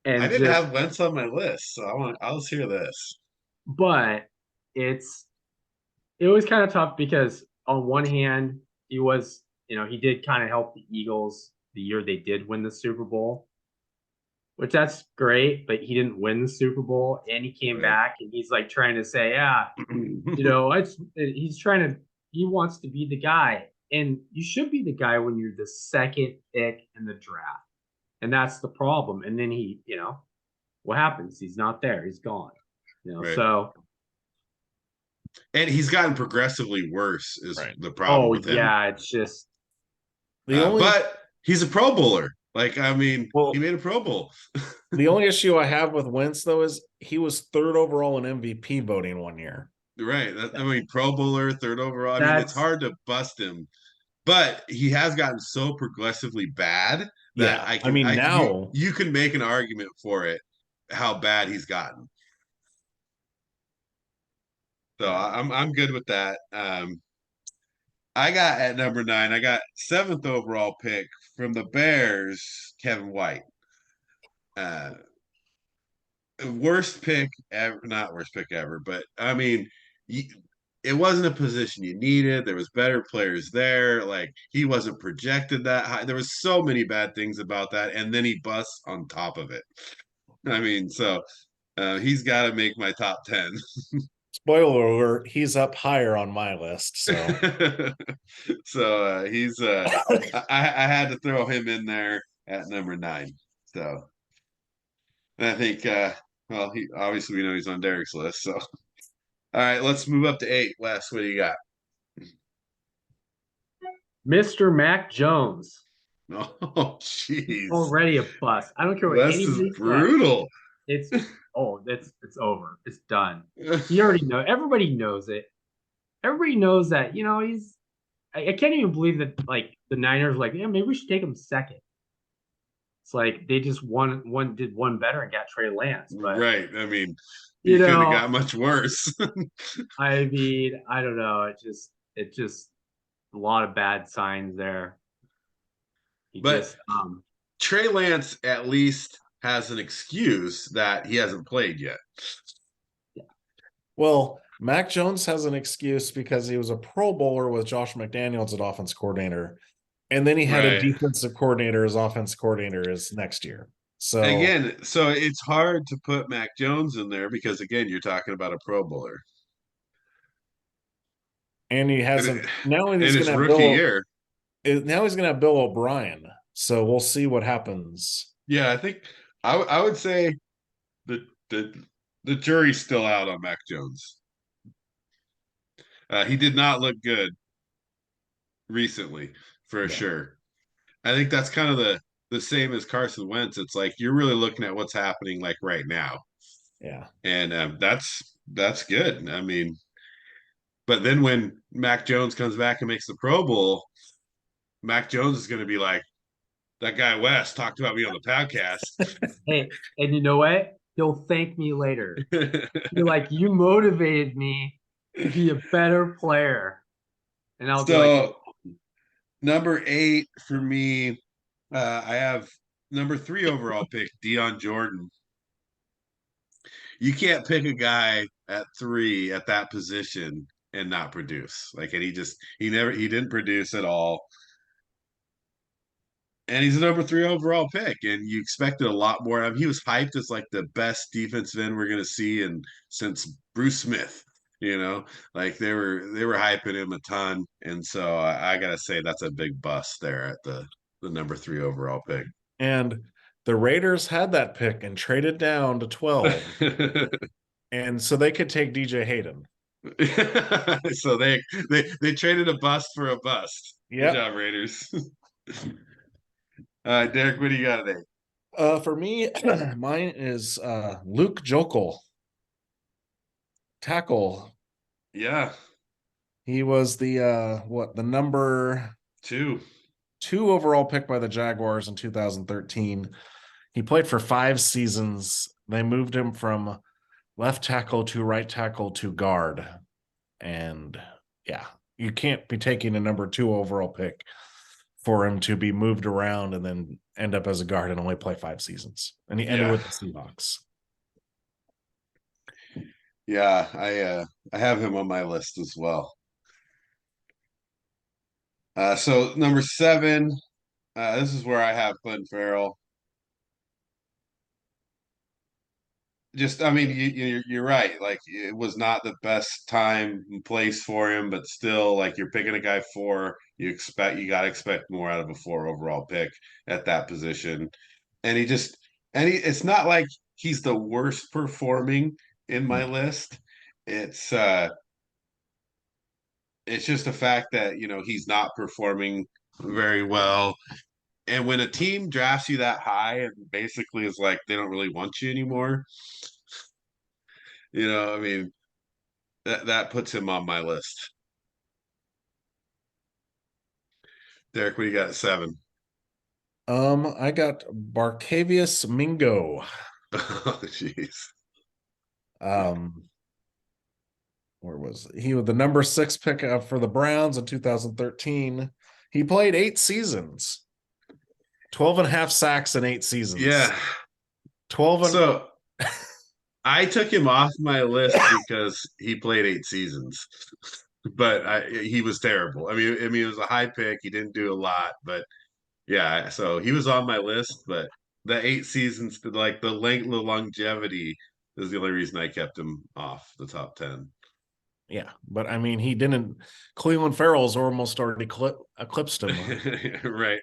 And I didn't have Wentz on my list, so I'll hear this. But it was kind of tough because on one hand, he was, he did kind of help the Eagles the year they did win the Super Bowl, which that's great, but he didn't win the Super Bowl, and he came back and he's like trying to say, he wants to be the guy, and you should be the guy when you're the second pick in the draft, and that's the problem. And then he, what happens? He's not there. He's gone. Right. So. And he's gotten progressively worse is the problem with him. Yeah, it's just but he's a Pro Bowler. Like, I mean, he made a Pro Bowl. The only issue I have with Wentz, though, is he was 3rd overall in MVP voting one year. Right. Pro Bowler, 3rd overall. I mean, it's hard to bust him, but he has gotten so progressively bad that now you can make an argument for it, how bad he's gotten. So I'm good with that. I got at number 9, I got 7th overall pick from the Bears, Kevin White. Worst pick ever, not worst pick ever, but I mean, it wasn't a position you needed. There was better players there. Like, he wasn't projected that high. There was so many bad things about that, and then he busts on top of it. I mean, so he's got to make my top 10. Spoiler alert, he's up higher on my list. So so he's I had to throw him in there at number 9. So and I think he obviously, we know he's on Derek's list. So all right, let's move up to 8. Wes, what do you got? Mr. Mac Jones. Oh, jeez. Already a bust. I don't care what anybody says. Brutal. It's over. It's done. You already know. Everybody knows it. Everybody knows that, he's I can't even believe that, like, the Niners were like, yeah, maybe we should take him second. It's like they just did one better and got Trey Lance. But right. I mean, you couldn't have got much worse. I mean, I don't know. It just a lot of bad signs there. Trey Lance at least has an excuse that he hasn't played yet. Yeah. Well, Mac Jones has an excuse because he was a Pro Bowler with Josh McDaniels as offense coordinator. And then he had a defensive coordinator as offense coordinator as next year. So it's hard to put Mac Jones in there because, again, you're talking about a Pro Bowler. And he hasn't. Now he's going to have rookie year. Now he's going to have Bill O'Brien. So we'll see what happens. Yeah, I think I would say the jury's still out on Mac Jones. He did not look good recently, for sure. I think that's kind of the same as Carson Wentz. It's like you're really looking at what's happening like right now, Yeah. and that's good. I mean, but then when Mac Jones comes back and makes the Pro Bowl, Mac Jones is going to be like, that guy West talked about me on the podcast. Hey, and you know what? He'll thank me later. You're like, you motivated me to be a better player. And I'll be like, So number 8 for me, I have number 3 overall pick, Dion Jordan. You can't pick a guy at 3 at that position and not produce. Like, and he didn't produce at all. And he's a number 3 overall pick, and you expected a lot more. I mean, he was hyped as like the best defensive end we're going to see, and since Bruce Smith, like they were hyping him a ton, and so I gotta say that's a big bust there at the number 3 overall pick. And the Raiders had that pick and traded down to 12, and so they could take DJ Hayden. So they traded a bust for a bust. Good Yep. job, Raiders. Derek, what do you got today? For me, mine is Luke Jokel, tackle. Yeah, He was the number 2. 2 overall pick by the Jaguars in 2013. He played for 5 seasons. They moved him from left tackle to right tackle to guard. And yeah, you can't be taking a number 2 overall pick for him to be moved around and then end up as a guard and only play 5 seasons. And he ended with the Seahawks. Yeah, I have him on my list as well. So number 7, this is where I have Clinton Farrell. Just, I mean, you're right. Like, it was not the best time and place for him, but still, like, you're picking a guy 4. You got to expect more out of a 4 overall pick at that position. And it's not like he's the worst performing in my list. It's just the fact that he's not performing very well. And when a team drafts you that high and basically is like they don't really want you anymore, I mean, that puts him on my list. Derek, what do you got at 7? I got Barkevius Mingo. Oh, jeez. Where was he? Was the number 6 pick for the Browns in 2013. He played 8 seasons, 12 and a half sacks in 8 seasons. Yeah. 12 and so I took him off my list because he played 8 seasons, but he was terrible. I mean, it was a high pick. He didn't do a lot, but yeah, so he was on my list, but the 8 seasons, like the longevity is the only reason I kept him off the top 10. Yeah, but I mean, he didn't. Cleveland Farrell's almost already eclipsed him. Right.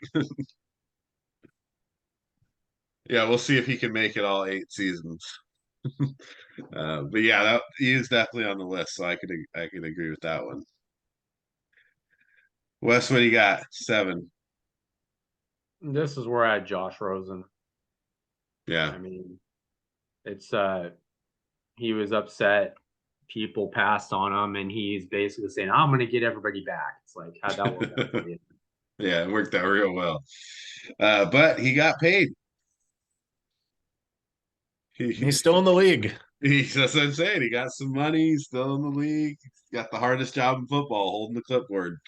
Yeah, we'll see if he can make it all 8 seasons. But yeah, he is definitely on the list, so I could agree with that one. Wes, what do you got? 7. this is where I had Josh Rosen. Yeah. I mean, it's he was upset. People passed on him, and he's basically saying, "I'm going to get everybody back." It's like, how'd that work out for you? Yeah, it worked out real well. But he got paid. He's still in the league. That's what I'm saying. He got some money. He's still in the league. He's got the hardest job in football, holding the clipboard.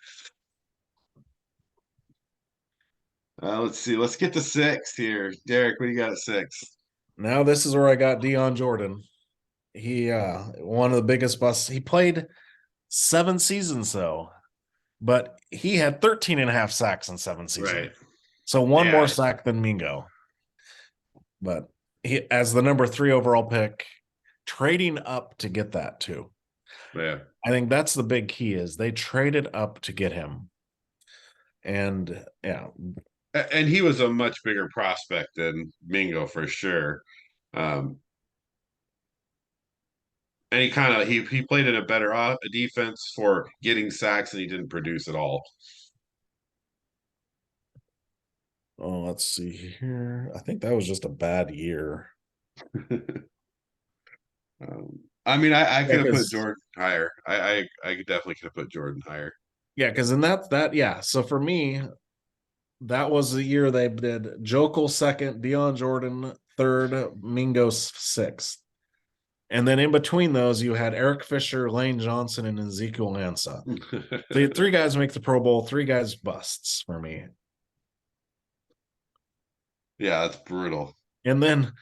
Let's see. Let's get to 6 here. Derek, what do you got at 6? Now this is where I got Dion Jordan. He one of the biggest busts. He played 7 seasons though, but he had 13 and a half sacks in 7 seasons. Right. So one more sack than Mingo. But he, as the number 3 overall pick, trading up to get that too. Yeah. I think that's the big key is they traded up to get him. And yeah. And he was a much bigger prospect than Mingo for sure. And he kind of he played in a better defense for getting sacks, and he didn't produce at all. Oh, let's see here. I think that was just a bad year. I mean, I could have put 'cause- Jordan higher. I definitely could have put Jordan higher. Yeah, because in that, yeah. So for me, that was the year they did Jokel second, Deion Jordan third, Mingos sixth. And then in between those, you had Eric Fisher, Lane Johnson, and Ezekiel Ansah. The three guys make the Pro Bowl, three guys busts for me. Yeah, that's brutal. And then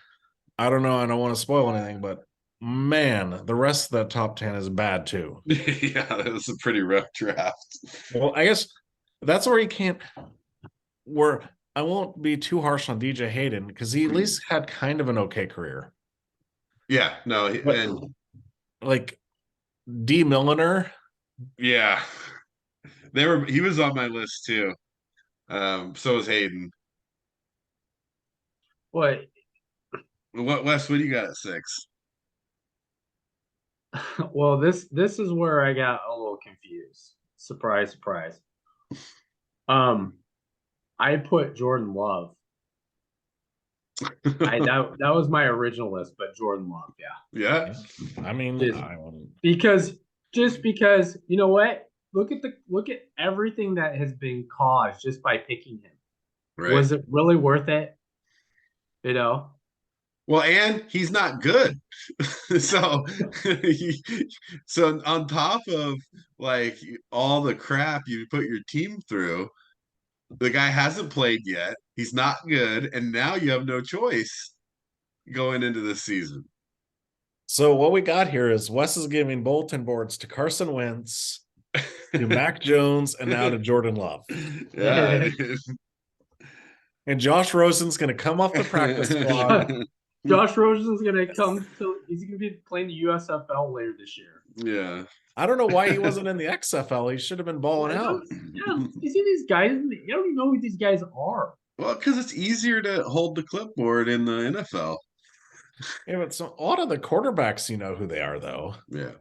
I don't know, I don't want to spoil anything, but man, the rest of that top 10 is bad too. Yeah, that was a pretty rough draft. Well, I guess that's where you can't, where I won't be too harsh on DJ Hayden because he at least had kind of an okay career. Yeah, no, But, and like D. Milliner. yeah, he was on my list too. So was Hayden. What? Wes, what do you got at 6? Well, this is where I got a little confused. Surprise, surprise. I put Jordan Love. That was my original list, but Jordan Love, yeah. Yeah. I mean, Just- I wouldn't. Because you know what? Look at everything that has been caused just by picking him. Right. Was it really worth it? You know? Well, and he's not good. So so on top of like all the crap you put your team through, the guy hasn't played yet. He's not good, and now you have no choice going into this season. So what we got here is Wes is giving bulletin boards to Carson Wentz, to Mac Jones, and now to Jordan Love. Yeah. And Josh Rosen's going to come off the practice squad. Josh Rosen's he's gonna be playing the USFL later this year. Yeah. I don't know why he wasn't in the XFL. He should have been balling out. Yeah, you see these guys, you don't even know who these guys are. Well, because it's easier to hold the clipboard in the NFL. Yeah, but a lot of the quarterbacks, you know who they are, though. Yeah.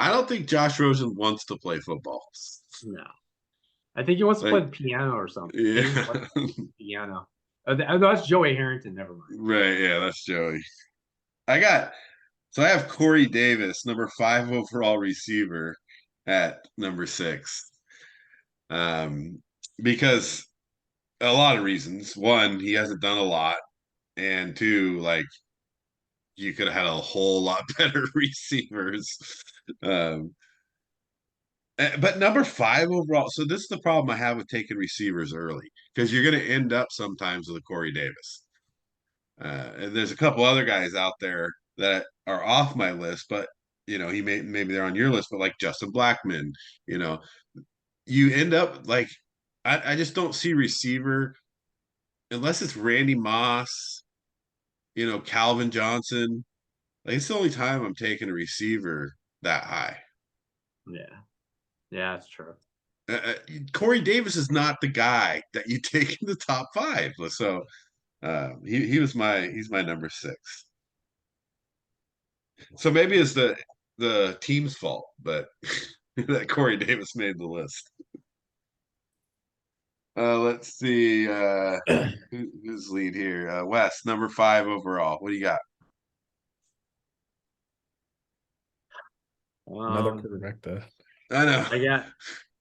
I don't think Josh Rosen wants to play football. No. I think he wants to play the piano or something. Yeah. Piano. That's Joey Harrington. Never mind. Right. Yeah, that's Joey. I have Corey Davis, number 5 overall receiver, at number 6. Because a lot of reasons. One, he hasn't done a lot, and two, like you could have had a whole lot better receivers. But number 5 overall. So this is the problem I have with taking receivers early, because you're going to end up sometimes with a Corey Davis. And there's a couple other guys out there that are off my list, but maybe they're on your list, but like Justin Blackman, you end up like I just don't see receiver unless it's Randy Moss, Calvin Johnson. Like it's the only time I'm taking a receiver that high. Yeah. Yeah, that's true. Corey Davis is not the guy that you take in the top 5. So he's my number 6. So maybe it's the team's fault, but that Corey Davis made the list. Let's see who's lead here. Wes, number 5 overall. What do you got? Another quarterback, though. I know.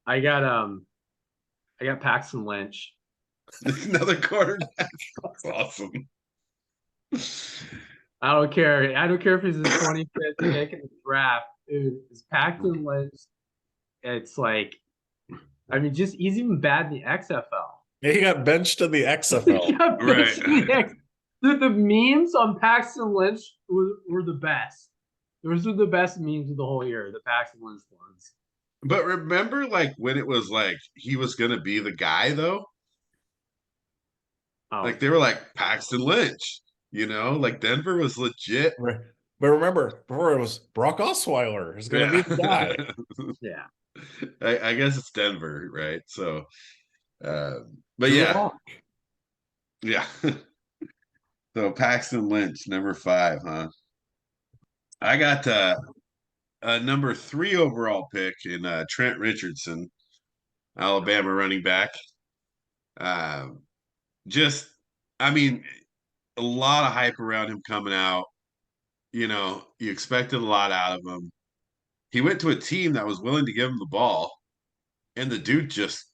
I got Paxton Lynch. Another quarterback. That's awesome. I don't care. I don't care if he's the 25th pick in the draft. Dude, it's Paxton Lynch. It's like, I mean, he's even bad in the XFL. Yeah, he got benched in the XFL. Right. The memes on Paxton Lynch were the best. Those were the best memes of the whole year, the Paxton Lynch ones. But remember, like, when it was like he was going to be the guy, though? Oh. Like, they were like, Paxton Lynch, like Denver was legit. But remember, before it was Brock Osweiler is going to be the guy. Yeah. I guess it's Denver, right? So, but Drew yeah. Lock. Yeah. So Paxton Lynch, number 5, huh? I got a number 3 overall pick in Trent Richardson, Alabama running back. Just, I mean, a lot of hype around him coming out. You know, you expected a lot out of him. He went to a team that was willing to give him the ball, and the dude just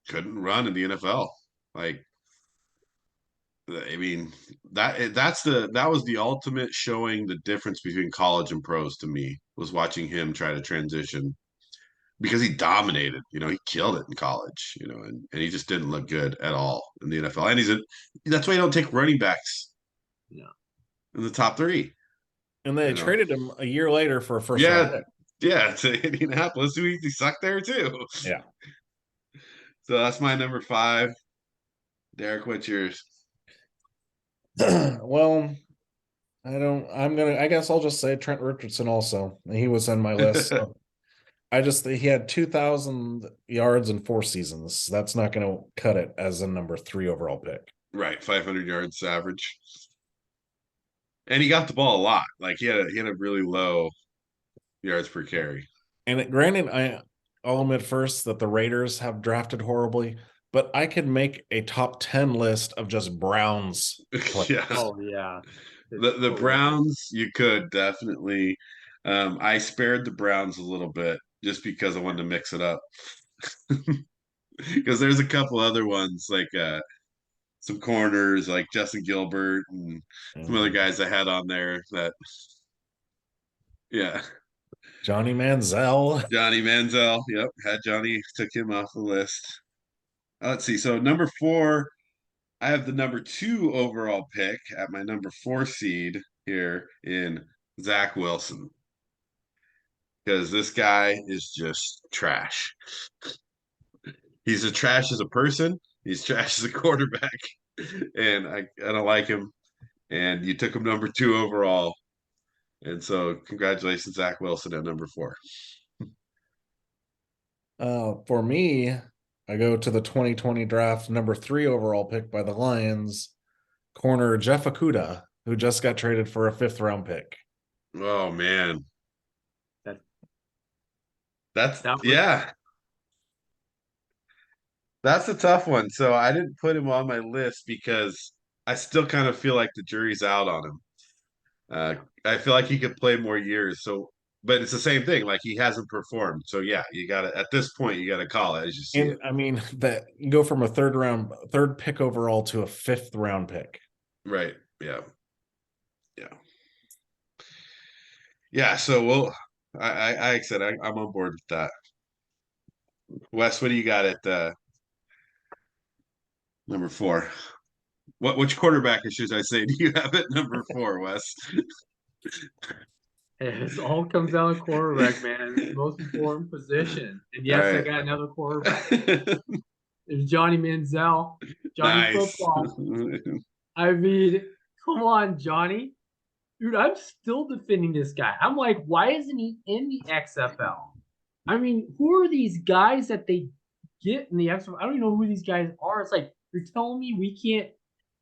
couldn't run in the NFL. Like, I mean, that was the ultimate showing the difference between college and pros to me, was watching him try to transition, because he dominated. You know, he killed it in college, you know, and he just didn't look good at all in the NFL. And that's why you don't take running backs in the top three. And they You know, traded him a year later for a first round yeah, pick. yeah, to Indianapolis, who he sucked there too. Yeah. So that's my number 5. Derek, what's yours? Well, I guess I'll just say Trent Richardson also. He was on my list. So he had 2,000 yards in 4 seasons. That's not going to cut it as a number 3 overall pick. Right, 500 yards average. And he got the ball a lot. Like he had a really low yards per carry. And granted, I'll admit first that the Raiders have drafted horribly, but I could make a top 10 list of just Browns players. Yeah. Oh yeah. The Browns, you could definitely. I spared the Browns a little bit just because I wanted to mix it up. Because there's a couple other ones, like some corners like Justin Gilbert and some other guys I had on there that, yeah. Johnny Manziel. Johnny Manziel. Yep. Had Johnny, took him off the list. Let's see. So number 4, I have the number 2 overall pick at my number 4 seed here in Zach Wilson. Because this guy is just trash. He's a trash as a person. He's trash as a quarterback. And I don't like him. And you took him number 2 overall. And so congratulations, Zach Wilson, at number 4. For me, I go to the 2020 draft, number 3 overall pick by the Lions, corner Jeff Okudah, who just got traded for a 5th round pick. Oh man. That was, yeah. That's a tough one. So I didn't put him on my list because I still kind of feel like the jury's out on him. I feel like he could play more years. So, but it's the same thing. Like he hasn't performed. So yeah, you got to, at this point, you got to call it as you see it. I mean, that you go from a 3rd pick overall to a 5th round pick. Right. Yeah. Yeah. Yeah. So like I said, I'm on board with that. Wes, what do you got at number 4? Which quarterback, should I say, do you have at number 4, Wes? it all comes down to quarterback, man. It's the most important position. And yes, Right. I got another quarterback. There's Johnny Manziel. Johnny Nice. Football. I mean, come on, Johnny. Dude, I'm still defending this guy. I'm like, why isn't he in the XFL? I mean, who are these guys that they get in the XFL? I don't even know who these guys are. It's like, you're telling me we can't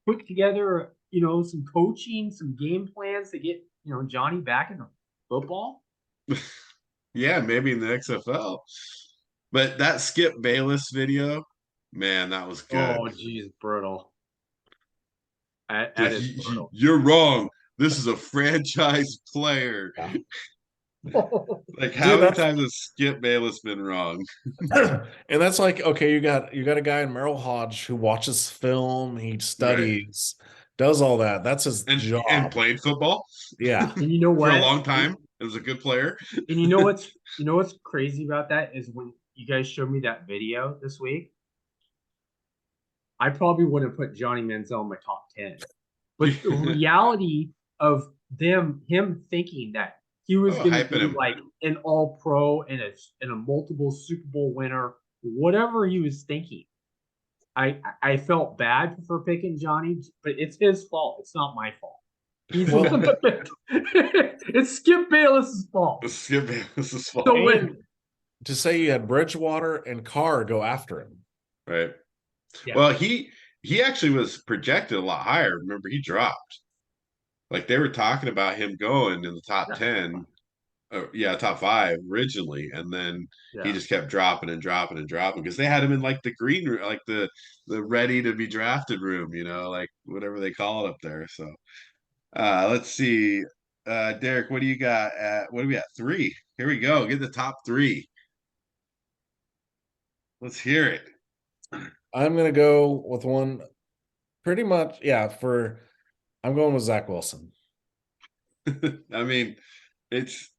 put together, some coaching, some game plans to get, Johnny back in football? Yeah, maybe in the XFL. But that Skip Bayless video, man, that was good. Oh, geez, brutal. That is brutal. You're wrong. This is a franchise player. Yeah. Like, how many times has Skip Bayless been wrong? And that's like, okay, you got a guy in Merrill Hodge who watches film, he studies, does all that. That's his job. And played football. Yeah. And you know what? For a long time. It was a good player. And you know what's crazy about that is when you guys showed me that video this week, I probably would have put Johnny Manziel in my top 10. But the reality of him thinking that he was going to be like an all-pro and a multiple Super Bowl winner, whatever he was thinking, I felt bad for picking Johnny, but it's his fault. It's not my fault. He's it's Skip Bayless's fault. It's Skip Bayless's fault. So to say you had Bridgewater and Carr go after him. Right. Yeah. Well, he actually was projected a lot higher. Remember, he dropped. Like they were talking about him going in the top 10. yeah, top 5 originally, and then he Yeah. just kept dropping and dropping and dropping because they had him in like the green room, like the ready to be drafted room, like whatever they call it up there. So let's see. Derek, what do you got at what do we got? 3. Here we go. Get the top 3. Let's hear it. I'm gonna go with one pretty much, I'm going with Zach Wilson. I mean, it's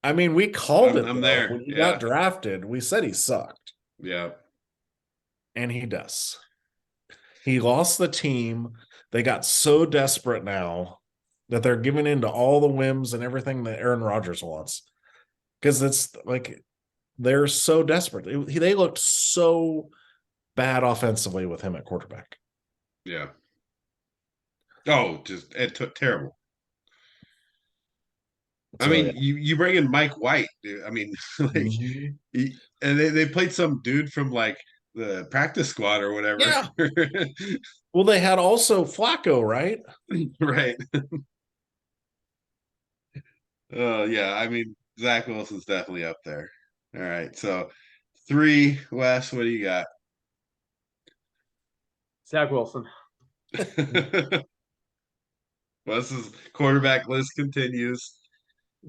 We called it I'm though. there. When he Yeah. got drafted, we said he sucked. Yeah. And he does. He lost the team. They got so desperate now that they're giving in to all the whims and everything that Aaron Rodgers wants. Because it's like they're so desperate. They looked so bad offensively with him at quarterback. Yeah. Oh, just it took terrible. I So, mean, yeah. you bring in Mike White, dude. I mean, like, Mhm. and they played some dude from like the practice squad or whatever. Yeah. Well, they had also Flacco, right? Right. Yeah. I mean, Zach Wilson's definitely up there. All right. So 3, Wes, what do you got? Zach Wilson. Wes's quarterback list continues.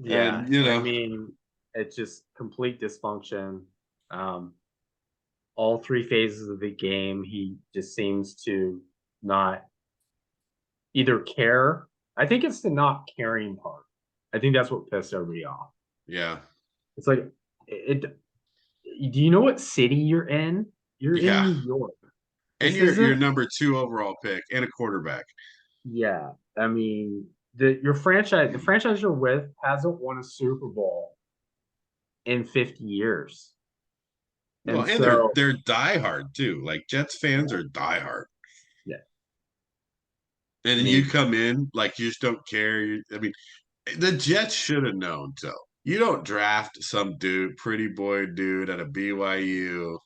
Yeah, And, it's just complete dysfunction. Um, all 3 phases of the game, he just seems to not either care. I think it's the not caring part. I think that's what pissed everybody off. yeah. It's like it. Do you know what city you're in? You're in Yeah. New York. And This your isn't. number 2 overall pick and a quarterback. Yeah, the franchise you're with hasn't won a Super Bowl in 50 years, Well, and and they're so they're diehard too. Like Jets fans are diehard. yeah, And I then you mean come in like you just don't care. I mean, the Jets should have known. So you don't draft some dude, pretty boy dude at a BYU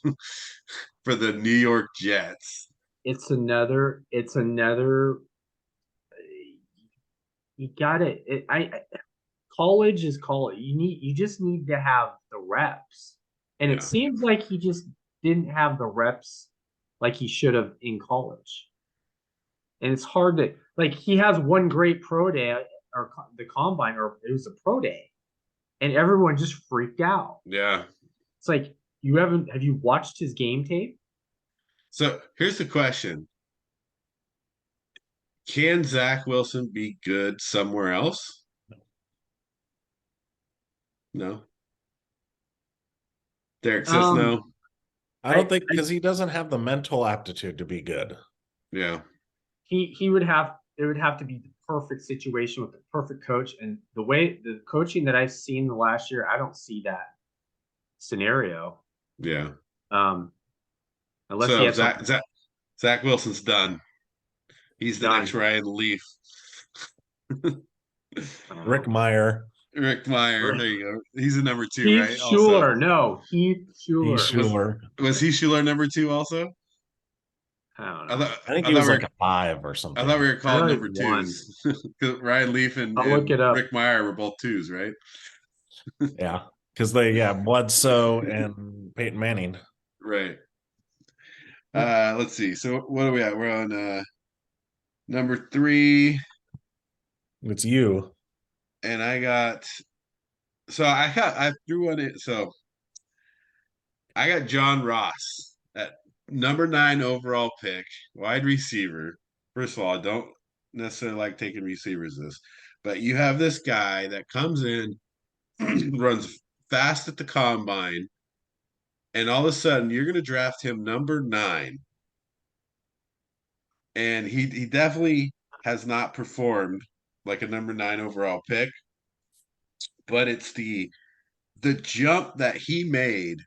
for the New York Jets. it's another. You got it. College is college. You just need to have the reps, and it Yeah, seems like he just didn't have the reps like he should have in college. And it's hard to like he has one great pro day or the combine or it was a pro day, and everyone just freaked out. yeah. It's like you haven't have you watched his game tape? So here's the question: can Zach Wilson be good somewhere else? No. Derek says Um, no. I don't I, think I because he doesn't have the mental aptitude to be good. Yeah, he would have it would have to be the perfect situation with the perfect coach and the way the coaching that I've seen the last year, I don't see that scenario. yeah. Um, unless he So has something Zach Wilson's done. He's the next done. Ryan Leaf. I don't Rick know. Meyer. Rick Meyer. There you go. He's a number 2, Heath right? Also, Schuler. No, Heath He's Schuler. Schuler. was he Schuler number 2 also? I don't I know. thought I think I he thought was we like were a 5 or I thought something. we were I calling thought number he's one. twos because Ryan Leaf I'll look and it up. Rick Meyer were both 2s, right? Yeah. Because Bledsoe and Peyton Manning. Right. Let's see. So what are we at? We're on number 3, It's you. and I threw one in. So I got John Ross at number 9 overall pick, wide receiver. First of all, I don't necessarily like taking receivers this, but you have this guy that comes in, runs fast at the combine, and all of a sudden you're going to draft him number 9, and he definitely has not performed like a number 9 overall pick, but it's the jump that he made.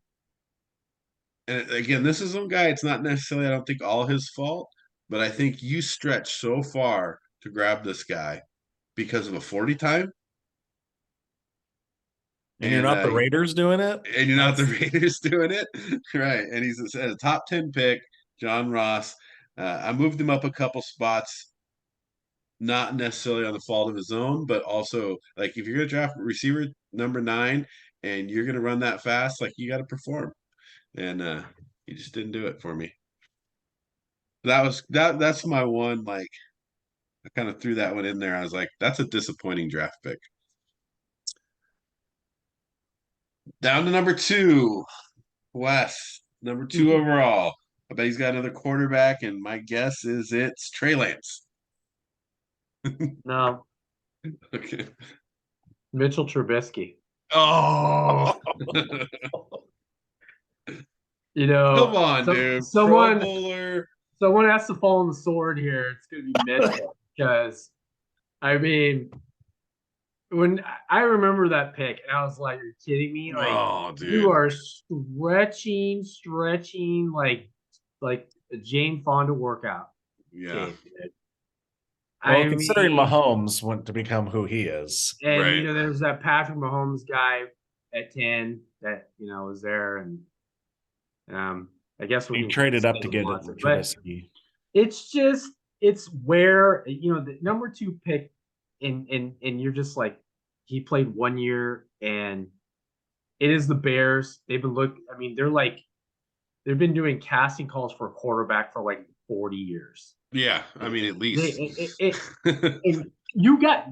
And again, this is some guy, it's not necessarily, I don't think, all his fault, but I think you stretch so far to grab this guy because of a 40 time. And you're And not the Raiders doing it? and you're not the Raiders doing it. Right. And he's a top 10 pick, John Ross. I moved him up a couple spots, not necessarily on the fault of his own, but also like if you're going to draft a receiver number 9 and you're going to run that fast, like you got to perform. And he just didn't do it for me. That's my one, like, I kind of threw that one in there. I was like, that's a disappointing draft pick. Down to number 2, Wes, number 2 overall. I bet he's got another quarterback, and my guess is it's Trey Lance. No, Okay. Mitchell Trubisky. Oh, You know, come on, dude. Pro Bowler. someone has to fall on the sword here. It's going to be Mitchell because, I mean, when I remember that pick, and I was like, "You're kidding me!" Like, Oh, dude. you are stretching like a Jane Fonda workout. Yeah. Kid. Well, considering Mahomes went to become who he is. And Right. there's that Patrick Mahomes guy at 10 that was there, and I guess he traded up to get it. But it's where the number 2 pick, and you're just like, he played 1 year, and it is the Bears. They've been doing casting calls for a quarterback for like 40 years. Yeah, I mean, at least. And you get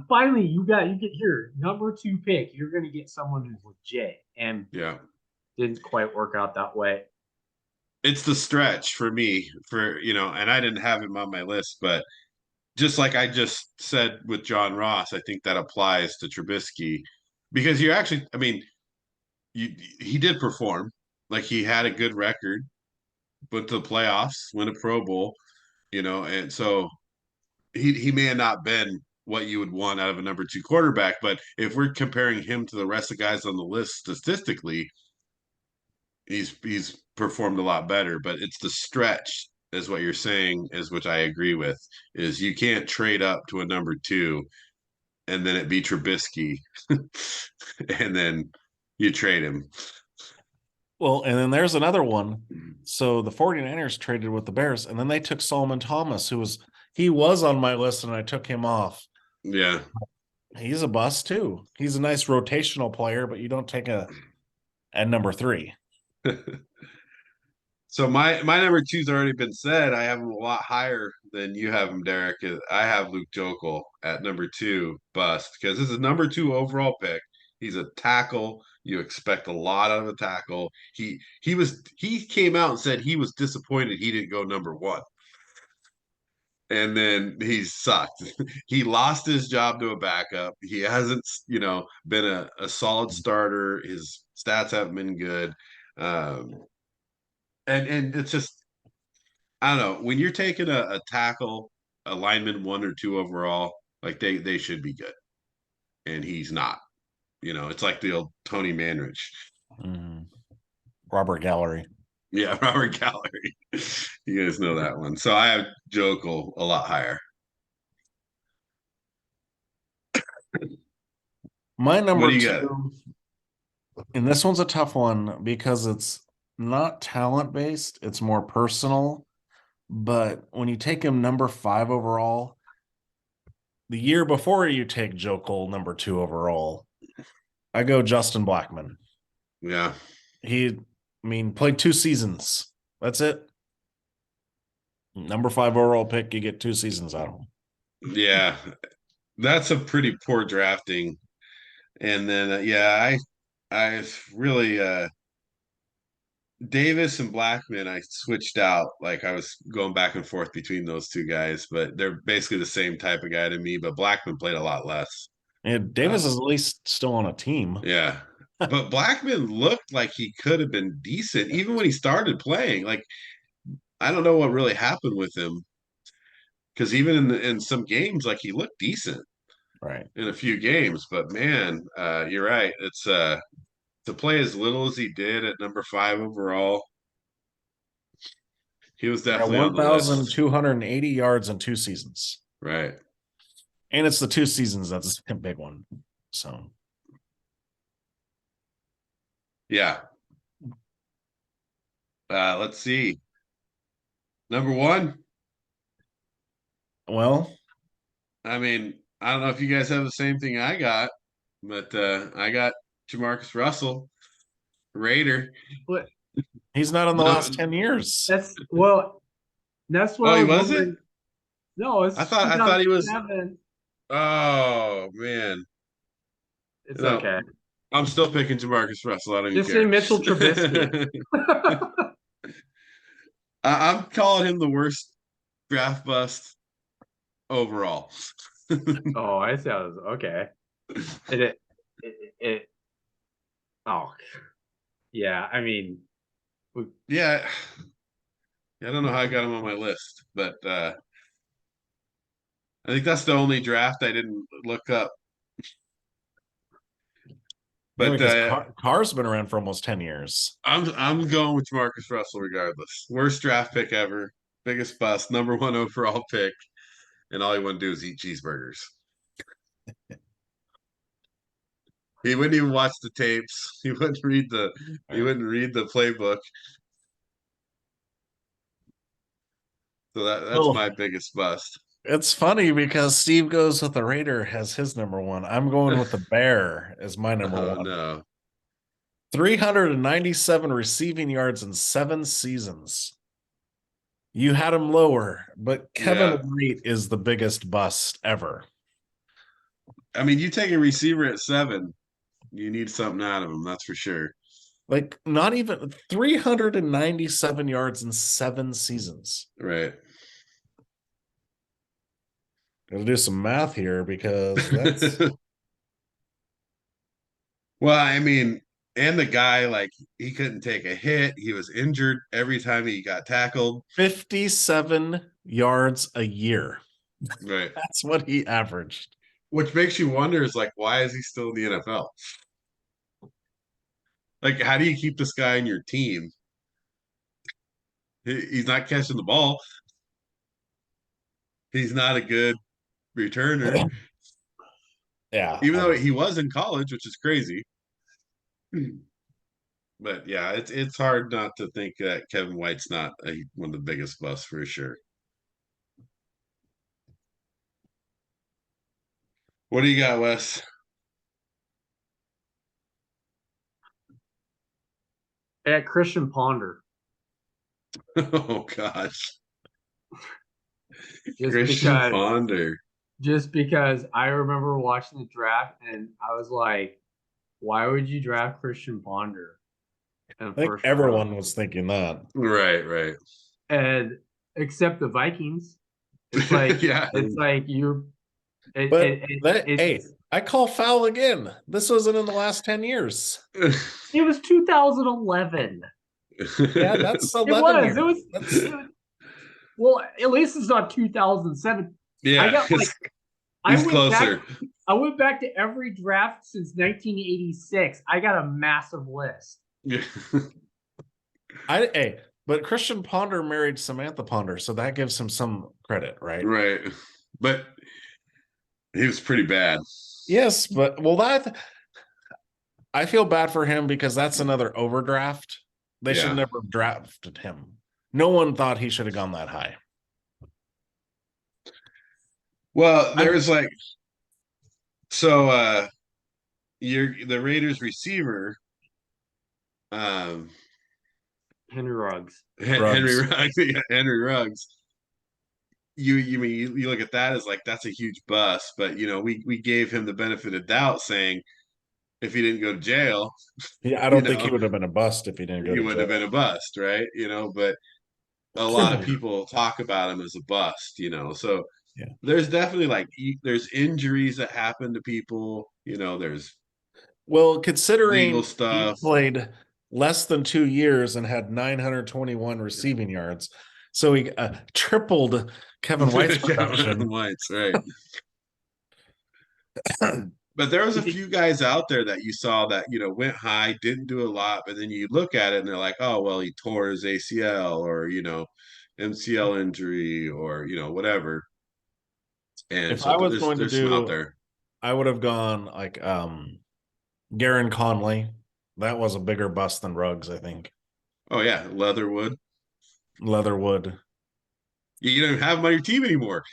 here, number 2 pick. You're going to get someone who's legit, and didn't quite work out that way. It's the stretch for me, and I didn't have him on my list, but just like I just said with John Ross, I think that applies to Trubisky, because you actually, I mean, he did perform. Like, he had a good record, went to the playoffs, win a Pro Bowl, and so he may have not been what you would want out of a number 2 quarterback, but if we're comparing him to the rest of the guys on the list statistically, he's performed a lot better. But it's the stretch, is what you're saying, is which I agree with, is you can't trade up to a number 2 and then it be Trubisky and then you trade him. Well, and then there's another one. So the 49ers traded with the Bears, and then they took Solomon Thomas, he was on my list, and I took him off. Yeah. He's a bust too. He's a nice rotational player, but you don't take at number 3. So my number 2's already been said. I have him a lot higher than you have him, Derek. I have Luke Jokel at number 2, bust, because this is number 2 overall pick. He's a tackle. You expect a lot out of a tackle. He came out and said he was disappointed he didn't go number 1. And then he sucked. He lost his job to a backup. He hasn't, been a solid starter. His stats haven't been good. And it's just, I don't know, when you're taking a tackle, a lineman 1 or 2 overall, like they should be good, and he's not. It's like the old Tony Manrich. Robert Gallery. Yeah, Robert Gallery. You guys know that one. So I have Jokel a lot higher. My number What do you 2, got? and this one's a tough one because it's not talent based, it's more personal. But when you take him number 5 overall, the year before you take Jokel number 2 overall, I go Justin Blackmon. Yeah. Played 2 seasons. That's it. Number 5 overall pick, you get 2 seasons out of him. Yeah. That's a pretty poor drafting. And then, I really, Davis and Blackmon, I switched out. Like, I was going back and forth between those 2 guys, but they're basically the same type of guy to me. But Blackmon played a lot less. And Davis is at least still on a team. Yeah. But Blackmon looked like he could have been decent even when he started playing. Like, I don't know what really happened with him, because even in some games, like, he looked decent. Right. In a few games. But man, you're right. It's to play as little as he did at number 5 overall, he was definitely on the list. 1,280 yards in 2 seasons. Right. And it's the 2 seasons that's a big one. So yeah. Let's see. Number 1. Well, I mean, I don't know if you guys have the same thing I got, but I got Jamarcus Russell, Raider. But He's not in the No, last 10 years. that's what oh, I he was wasn't? wondering. No, it's I thought he was. 2007. Oh man, It's no, okay. I'm still picking Jamarcus Russell. I don't Just even say Mitchell Trubisky. care. I'm calling him the worst draft bust overall. Oh, I see how it was okay. It oh yeah, I mean Yeah, I don't know how I got him on my list, but I think that's the only draft I didn't look up. Yeah, But because Carr's been around for almost 10 years. I'm going with Marcus Russell regardless. Worst draft pick ever, biggest bust, number 1 overall pick, and all he wanted to do is eat cheeseburgers. He wouldn't even watch the tapes. He wouldn't read the playbook. So that's my biggest bust. It's funny because Steve goes with the Raider as his number one. I'm going with the Bear as my number one. No. 397 receiving yards in 7 seasons. You had him lower, but Kevin White is the biggest bust ever. I mean, you take a receiver at 7, you need something out of him, that's for sure. Like, not even 397 yards in 7 seasons. Right. Gotta do some math here because that's well, I mean, and the guy, like, he couldn't take a hit. He was injured every time he got tackled. 57 yards a year. Right. That's what he averaged. Which makes you wonder is like, why is he still in the NFL? Like, how do you keep this guy in your team? He's not catching the ball. He's not a good returner. Yeah. Even though he was in college, which is crazy. But yeah, it's hard not to think that Kevin White's not one of the biggest busts for sure. What do you got, Wes? at Christian Ponder. Oh gosh. Just Christian because Ponder. Just because I remember watching the draft and I was like, why would you draft Christian Ponder? I think everyone was thinking that. Right. And except the Vikings. It's like yeah. It's like you're hey, I call foul again. This wasn't in the last 10 years. It was 2011. Yeah, that's 11 years. It was well, at least it's not 2007. Yeah, I got like he's closer. I went back to every draft since 1986. I got a massive list. Yeah. But Christian Ponder married Samantha Ponder, so that gives him some credit, right? Right. But he was pretty bad. Yes, but I feel bad for him because that's another overdraft. They should never have drafted him. No one thought he should have gone that high. Well, there's the Raiders receiver, Henry Ruggs. Henry Ruggs. You look at that as like that's a huge bust, but we gave him the benefit of doubt, saying if he didn't go to jail, I don't think he would have been a bust if he didn't go to jail. He would have been a bust, right? But a lot of people talk about him as a bust, so there's definitely there's injuries that happen to people, there's considering legal stuff. He played less than 2 years and had 921 receiving yards, so he tripled Kevin White's production. Kevin White's right. But there was a few guys out there that you saw that went high, didn't do a lot, but then you look at it and they're like, oh well, he tore his ACL or MCL injury or whatever. And if so I was going to do out there, I would have gone like Garen Conley. That was a bigger bust than Ruggs, I think. Oh yeah, Leatherwood. You don't have him on your team anymore.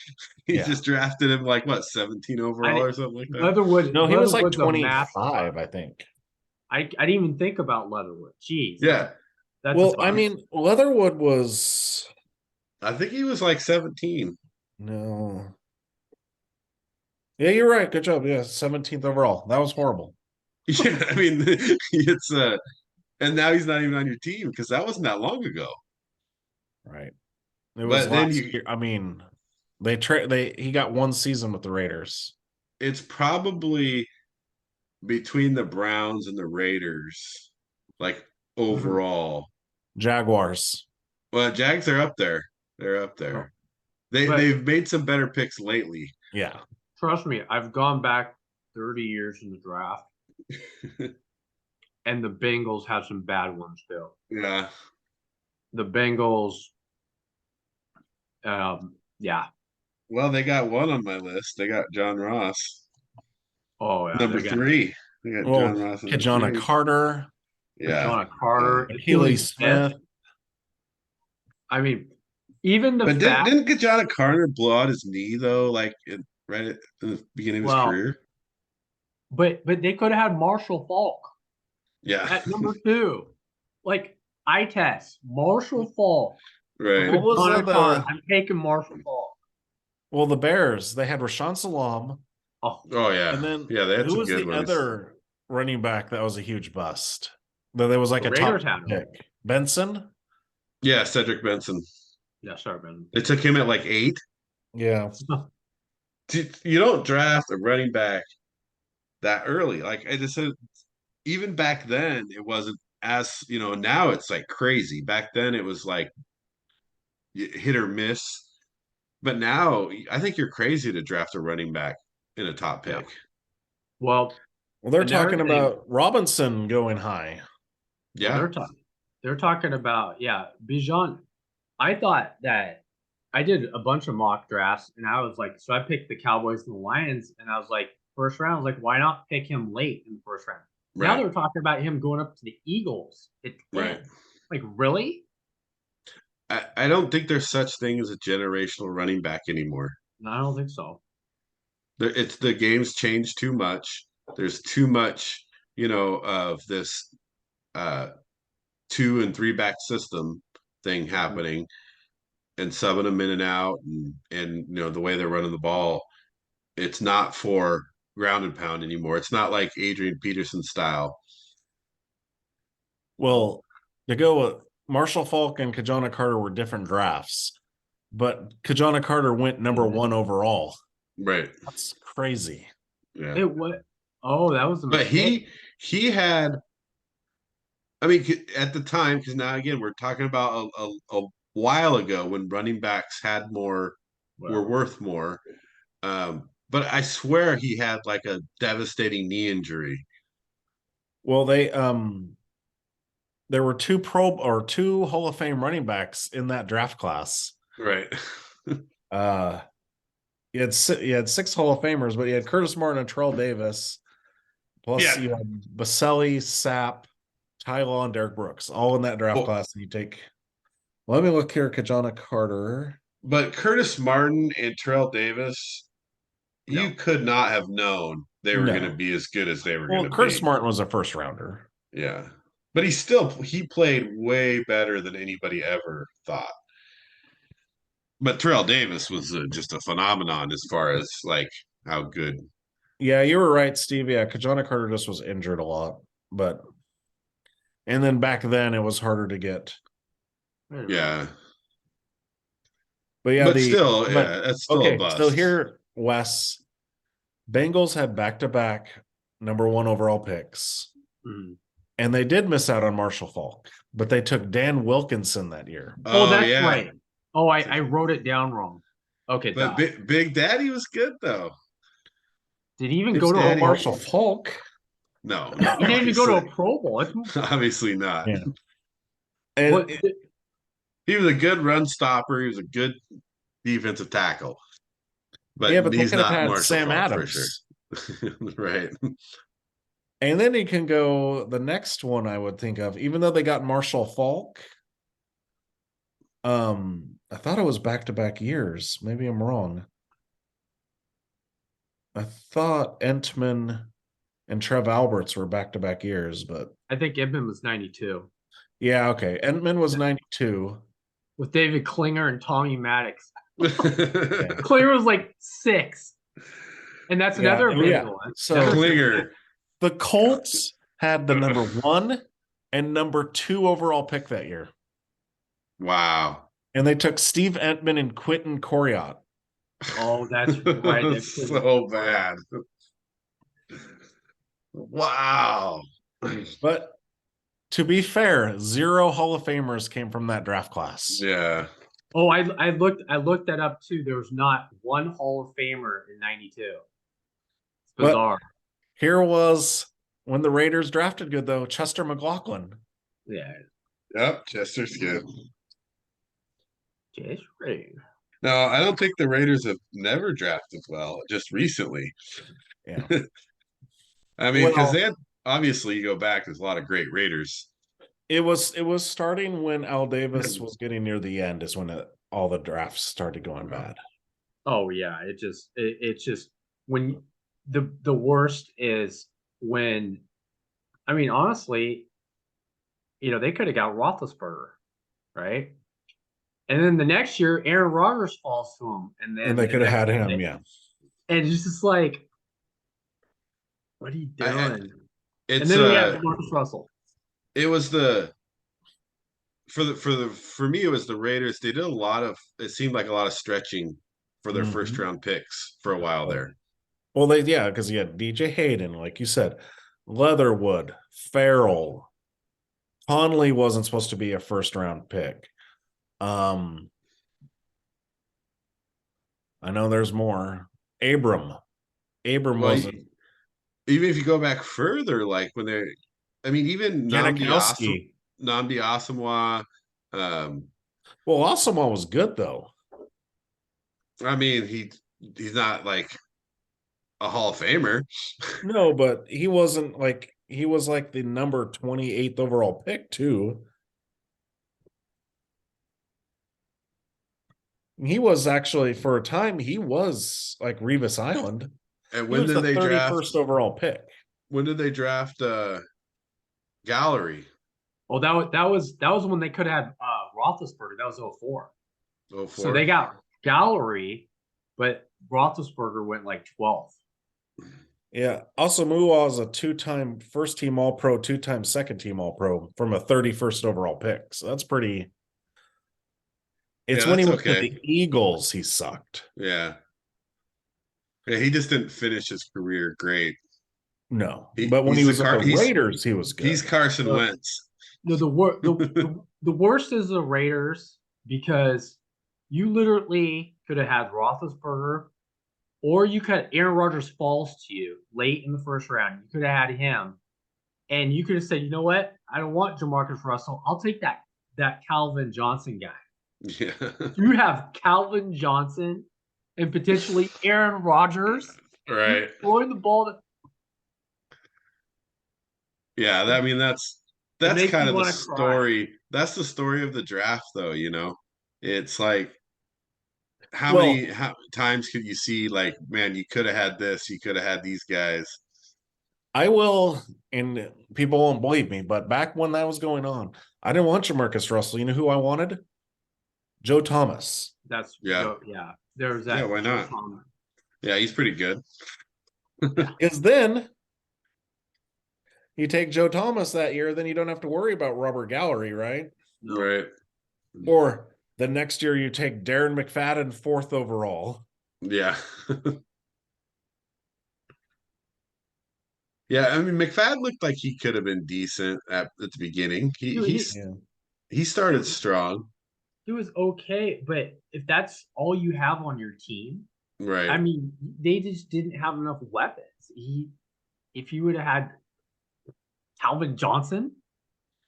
You just drafted him 17 overall or something like that. Leatherwood. No, he was like 25, I think. I didn't even think about Leatherwood. Jeez. Yeah. That's Well, a I bust. mean, Leatherwood was I think he was like 17. no. Yeah, you're right. Good job. Yeah, 17th overall. That was horrible. Yeah, I mean, it's and now he's not even on your team because that wasn't that long ago. Right. It was But then last year. I mean, he got one season with the Raiders. it's probably between the Browns and the Raiders, like overall. Jaguars. Well, Jags are up there. They're up there. But They've made some better picks lately. Yeah. trust me, I've gone back 30 years in the draft, and the Bengals have some bad ones too. Yeah. The Bengals, yeah. Well, they got one on my list. They got John Ross, Oh yeah, number they got 3. They got Well, John Ross number Kajana 3. Carter, Yeah. John Carter, Achilles Smith. I mean, even the But fact. didn't Kajana Carter blow out his knee though, like right at the beginning of his career? But they could have had Marshall Falk Yeah. at number 2. Like eye test, Marshall Falk. Right. What was John it, Carter, I'm taking Marshall Falk. Well, the Bears, they had Rashawn Salam. Oh, Oh yeah. And then yeah, they had who some was good the ones. other running back that was a huge bust? That there was like the a top Raiders had him. pick. Benson? Yeah, Cedric Benson. Yeah, sorry, Ben. They took him at like 8. Yeah. You don't draft a running back that early. Like I just said, even back then it wasn't as now it's like crazy. Back then it was like hit or miss. But now I think you're crazy to draft a running back in a top pick. Yeah. Well, Well, they're another talking thing- about Robinson going high. Yeah. they're talking about Bijan. I thought that I did a bunch of mock drafts, and I was like, so I picked the Cowboys and the Lions, and I was like, first round, I was like, why not pick him late in the first round? Now Right. they're talking about him going up to the Eagles at 10. Right. Like, really? I don't think there's such thing as a generational running back anymore. No, I don't think so. It's the game's changed too much. There's too much, of this 2 and 3 back system thing happening, and subbing them in and out, and the way they're running the ball. It's not for ground and pound anymore. It's not like Adrian Peterson style. Well, to go with Marshall Falk and Kajana Carter were different drafts, but Kajana Carter went number 1 overall. Right. That's crazy. Yeah. It what? Oh, that was a But mistake. he had, I mean, at the time, because now again we're talking about a while ago when running backs had more, were worth more. But I swear he had like a devastating knee injury. Well, there were 2 Hall of Fame running backs in that draft class. Right. You had 6 Hall of Famers, but you had Curtis Martin and Terrell Davis. Plus you had Baselli, Sapp, Ty Law, and Derek Brooks, all in that draft class. And you take, let me look here, Kajana Carter. But Curtis Martin and Terrell Davis, you could not have known they were going to be as good as they were going to be. Curtis Martin was a first rounder. Yeah. But he played way better than anybody ever thought. But Terrell Davis was just a phenomenon as far as like how good. Yeah, you were right, Steve. Yeah, Kajana Carter just was injured a lot. And then back then it was harder to get. Yeah. But yeah, that's still a bust. So here, Wes, Bengals had back-to-back number 1 overall picks. Mm-hmm. And they did miss out on Marshall Falk, but they took Dan Wilkinson that year. Oh, that's right. Oh, I wrote it down wrong. Okay, but Big Daddy was good though. Did he even go to a Marshall Falk? No, he didn't even go to a Pro Bowl. Obviously not. Yeah. And he was a good run stopper. He was a good defensive tackle. But he's not Marshall Sam Falk Adams. For sure. Right. And then he can go the next one I would think of, even though they got Marshall Falk. I thought it was back-to-back years. Maybe I'm wrong. I thought Entman and Trev Alberts were back-to-back years, but I think Edmund was 92 yeah, okay. Entman was 92. with David Klinger and Tommy Maddox. Yeah. Klinger was like 6. And that's another big yeah. one. So Klinger. The Colts had the number 1 and number 2 overall pick that year. Wow. And they took Steve Entman and Quentin Coriat. Oh, that's right. That's so bad. Wow. But to be fair, 0 Hall of Famers came from that draft class. Yeah. Oh, I looked that up too. There was not one Hall of Famer in 92. It's bizarre. But here was when the Raiders drafted good though, Chester McLaughlin. Yeah. Yep, Chester's good. Just right. No, I don't think the Raiders have never drafted well, just recently. Yeah. I mean, because they had, obviously you go back, there's a lot of great Raiders. It was starting when Al Davis was getting near the end is when all the drafts started going bad. Oh yeah, it's just when the worst is when, I mean, honestly, they could have got Roethlisberger, right? And then the next year, Aaron Rodgers falls to him, and they could have had him, yeah. And it's just like, what are you doing? And then we have Marcus Russell. It was for me, it was the Raiders. They did a lot of, it seemed like a lot of stretching for their first round picks for a while there. Well, because you had DJ Hayden, like you said, Leatherwood, Farrell, Conley wasn't supposed to be a first round pick. I know there's more. Abram wasn't. Even if you go back further, like when they're, I mean, even Nnamdi Asomugha. Well, Asomugha was good though. I mean, he's not like a Hall of Famer. No, but he wasn't like, he was like the number 28th overall pick too. He was actually, for a time, he was like Revis Island. And when did they draft? 31st overall pick. When did they draft Gallery? Oh, that was when they could have had Roethlisberger. That was 04. 04. So they got Gallery, but Roethlisberger went like 12th. Yeah. Asomugha was a 2-time first team All Pro, 2-time second team All Pro from a 31st overall pick. So that's pretty. It's when he went to the Eagles, he sucked. Yeah. Yeah, he just didn't finish his career great. No, but when he was with the Raiders, he was good. He's Carson Wentz. No, the worst is the Raiders, because you literally could have had Roethlisberger, or you could, Aaron Rodgers falls to you late in the first round. You could have had him, and you could have said, you know what? I don't want JaMarcus Russell. I'll take that Calvin Johnson guy. Yeah. You have Calvin Johnson and potentially Aaron Rodgers. Right. Throwing the ball. Yeah, I mean, that's kind of the story. That's the story of the draft, though, It's like, how many times could you see, like, man, you could have had this, you could have had these guys. I will, and people won't believe me, but back when that was going on, I didn't want JaMarcus Russell. You know who I wanted? Joe Thomas. There's that. Yeah, why not? Yeah, he's pretty good. Because then you take Joe Thomas that year, then you don't have to worry about Robert Gallery, right? No. Right. Or the next year you take Darren McFadden 4th overall. Yeah. Yeah, I mean, McFadden looked like he could have been decent at the beginning. He started strong. He was okay, but if that's all you have on your team, right? I mean, they just didn't have enough weapons. If you would have had Calvin Johnson,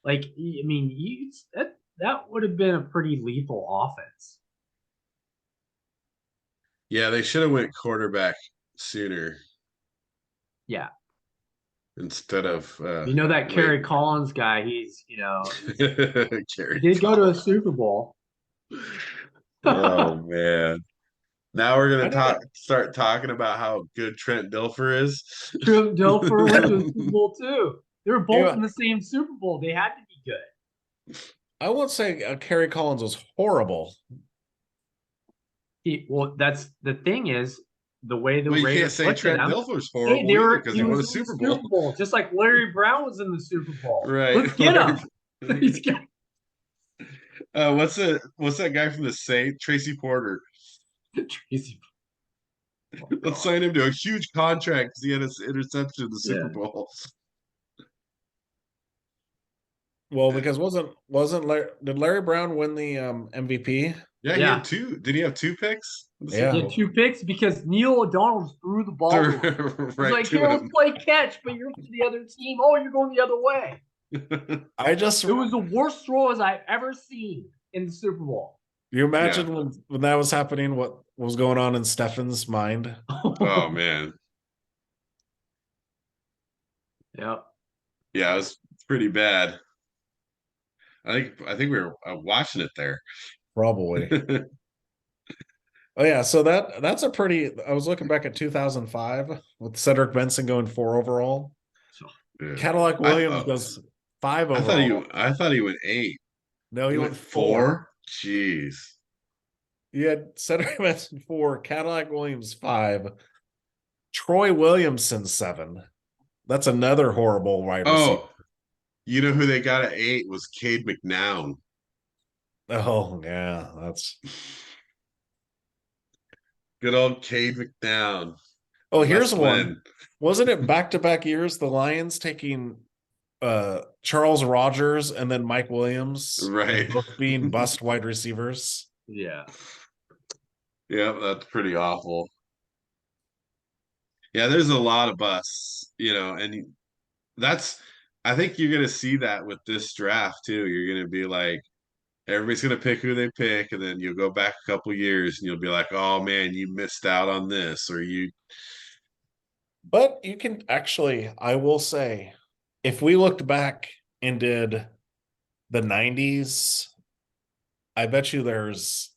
like, I mean, that would have been a pretty lethal offense. Yeah, they should have went quarterback sooner. Yeah. Instead of that Kerry Collins guy, he's he did go to a Super Bowl. Oh man, Now we're I gonna didn't. start talking about how good Trent Dilfer is. Trent Dilfer went to a Super Bowl too. They were both Yeah. in the same Super Bowl. They had to be good. I won't say Kerry Collins was horrible. Well, that's the thing is the way the Well, you can't Raiders say looked at Trent him. Dilfer's Hey, horrible either because he he won was a in the Super Super Bowl. Bowl, just like Larry Brown was in the Super Bowl. Right. Let's get him. He's got- What's that guy from the Saints? Tracy Porter. Tracy. Let's sign him to a huge contract because he had an interception in the Super Yeah. Bowl. Well, because did Larry Brown win the MVP? Yeah, he Yeah. had two. Did he have two picks? Yeah. He had 2 picks because Neil O'Donnell just threw the ball. To him. He's Right like, to here, let's him. play catch, but you're the other team. Oh, you're going the other way. It was the worst throws I've ever seen in the Super Bowl. You imagine when that was happening, what was going on in Stefan's mind? Oh man. Yeah. Yeah, it was pretty bad. I think we were watching it there. Probably. Oh yeah, so that's a pretty. I was looking back at 2005 with Cedric Benson going 4 overall. Yeah. Cadillac Williams goes 5 overall. I thought he went 8. No, he went 4. 4. Jeez. You had Cedric Benson 4, Cadillac Williams 5, Troy Williamson 7. That's another horrible wide receiver. Oh, you know who they got at 8 was Cade McNown. Oh yeah, that's good old Cade McNown. Oh, here's one. Wasn't it back-to-back years the Lions taking Charles Rogers and then Mike Williams, right? Both being bust wide receivers. Yeah. Yeah, that's pretty awful. Yeah, there's a lot of busts, and I think you're gonna see that with this draft too. You're gonna be like, everybody's gonna pick who they pick, and then you'll go back a couple years and you'll be like, oh man, you missed out on this, or you. But you can actually, I will say, if we looked back and did the 90s, I bet you there's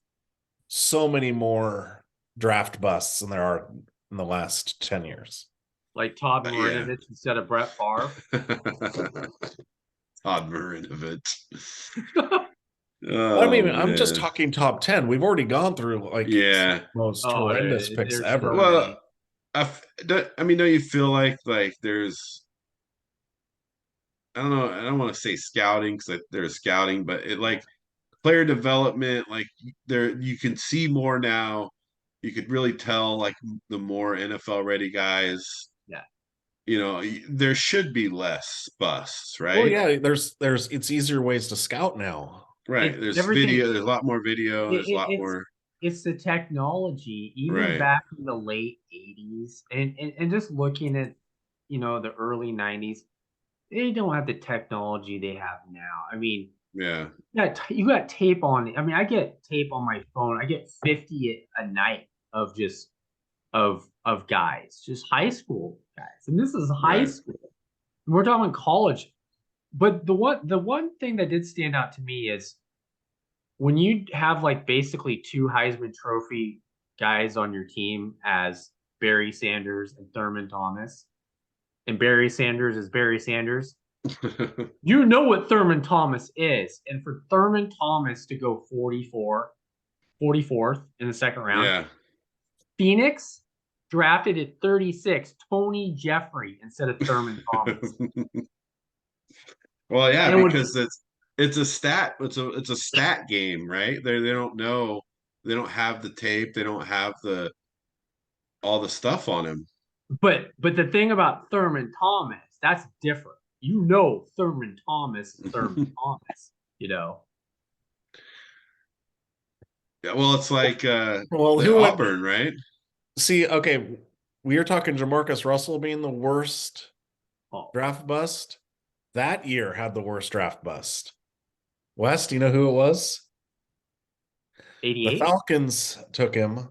so many more draft busts than there are in the last 10 years. Like Todd Marinovich instead of Brett Favre. Todd Marinovich. I mean, I'm just talking top 10. We've already gone through most horrendous picks ever. Well, don't you feel like there's, I don't know, I don't want to say scouting because there's scouting, but it player development, you can see more now. You could really tell the more NFL ready guys. Yeah. There should be less busts, right? Well, yeah, there's it's easier ways to scout now. Right. There's video, there's a lot more video, there's a lot more. It's the technology, even back in the late 80s, and just looking at the early 90s, they don't have the technology they have now. I mean, yeah, you got tape on. I mean, I get tape on my phone. I get 50 a night of just of guys, just high school guys, and this is high school. We're talking college, but the one thing that did stand out to me is when you have basically 2 Heisman Trophy guys on your team as Barry Sanders and Thurman Thomas, and Barry Sanders is Barry Sanders. You know what Thurman Thomas is. And for Thurman Thomas to go 44th in the second round. Yeah. Phoenix drafted at 36 Tony Jeffrey instead of Thurman Thomas. Well, yeah, because it's a stat. It's a stat game, right? They don't know. They don't have the tape. They don't have all the stuff on him. But the thing about Thurman Thomas, that's different. Thurman Thomas is Thurman Thomas, Yeah, well, it's like who Auburn, right? See, okay, we are talking Jamarcus Russell being the worst draft bust. That year had the worst draft bust. Wes, do you know who it was? 88. The Falcons took him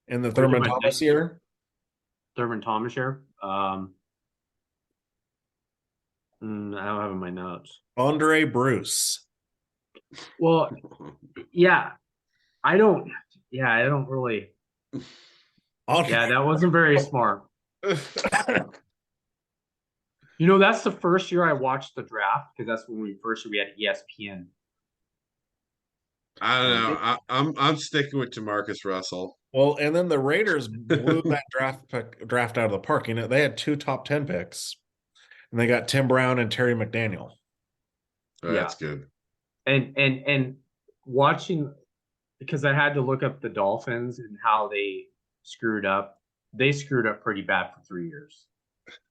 in the Thurman Thomas year. Thurman Thomas year. I don't have in my notes. Andre Bruce. Well, yeah. I don't. Yeah, I don't really. Yeah, that wasn't very smart. That's the first year I watched the draft because that's when we had ESPN. I don't And know. I'm sticking with Jamarcus Russell. Well, and then the Raiders blew that draft out of the park. They had 2 top 10 picks, and they got Tim Brown and Terry McDaniel. Oh, that's good. And watching, because I had to look up the Dolphins and how they screwed up. They screwed up pretty bad for 3 years.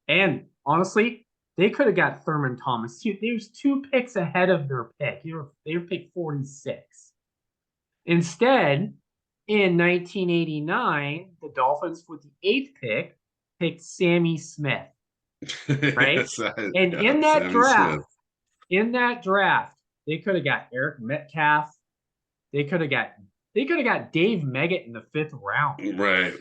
And honestly, they could have got Thurman Thomas. There was 2 picks ahead of their pick. They were picked 46. Instead, in 1989, the Dolphins with the 8th pick picked Sammy Smith. Right? Yes, and in that draft, they could have got Eric Metcalf. They could have got Dave Meggett in the 5th round. Right.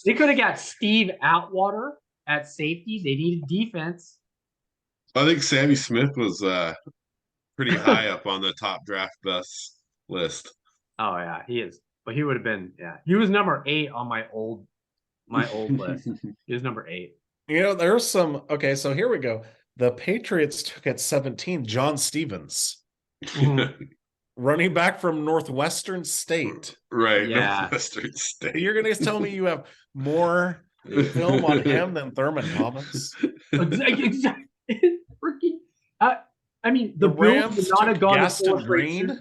They could have got Steve Atwater at safety. They needed defense. I think Sammy Smith was pretty high up on the top draft bust list. Oh yeah, he is. But he would have been, he was number 8 on my old list. He was number 8. There's some. Okay, so here we go. The Patriots took at 17 John Stevens, running back from Northwestern State. Right, Yeah. Northwestern State. You're going to tell me you have more film on him than Thurman Thomas? Exactly. Freaking. I mean, the Rams Bills would not have gone Gaston to Green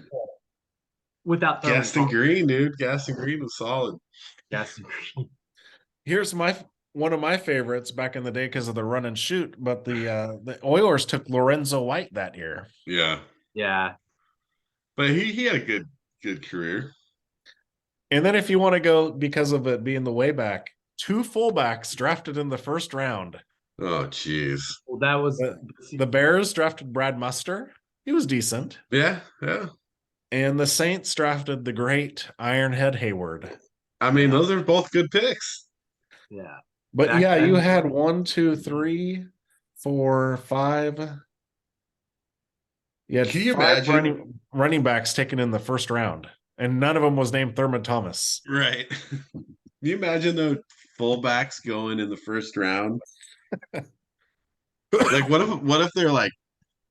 without Thurman Gaston Thomas. Green, dude. Gaston Green was solid. Gaston Green. Here's one of my favorites back in the day because of the run and shoot, but the Oilers took Lorenzo White that year. Yeah. Yeah. But he had a good career. And then if you want to go because of it being the way back, 2 fullbacks drafted in the 1st round. Oh, jeez. Well, that was the Bears drafted Brad Muster. He was decent. Yeah. And the Saints drafted the great Ironhead Hayward. I mean, those are both good picks. Yeah. But you had 1, 2, 3, 4, 5. You had Can you 5 imagine running backs taken in the 1st round, and none of them was named Thurman Thomas. Right. Can you imagine the fullbacks going in the 1st round? Like, what if they're like,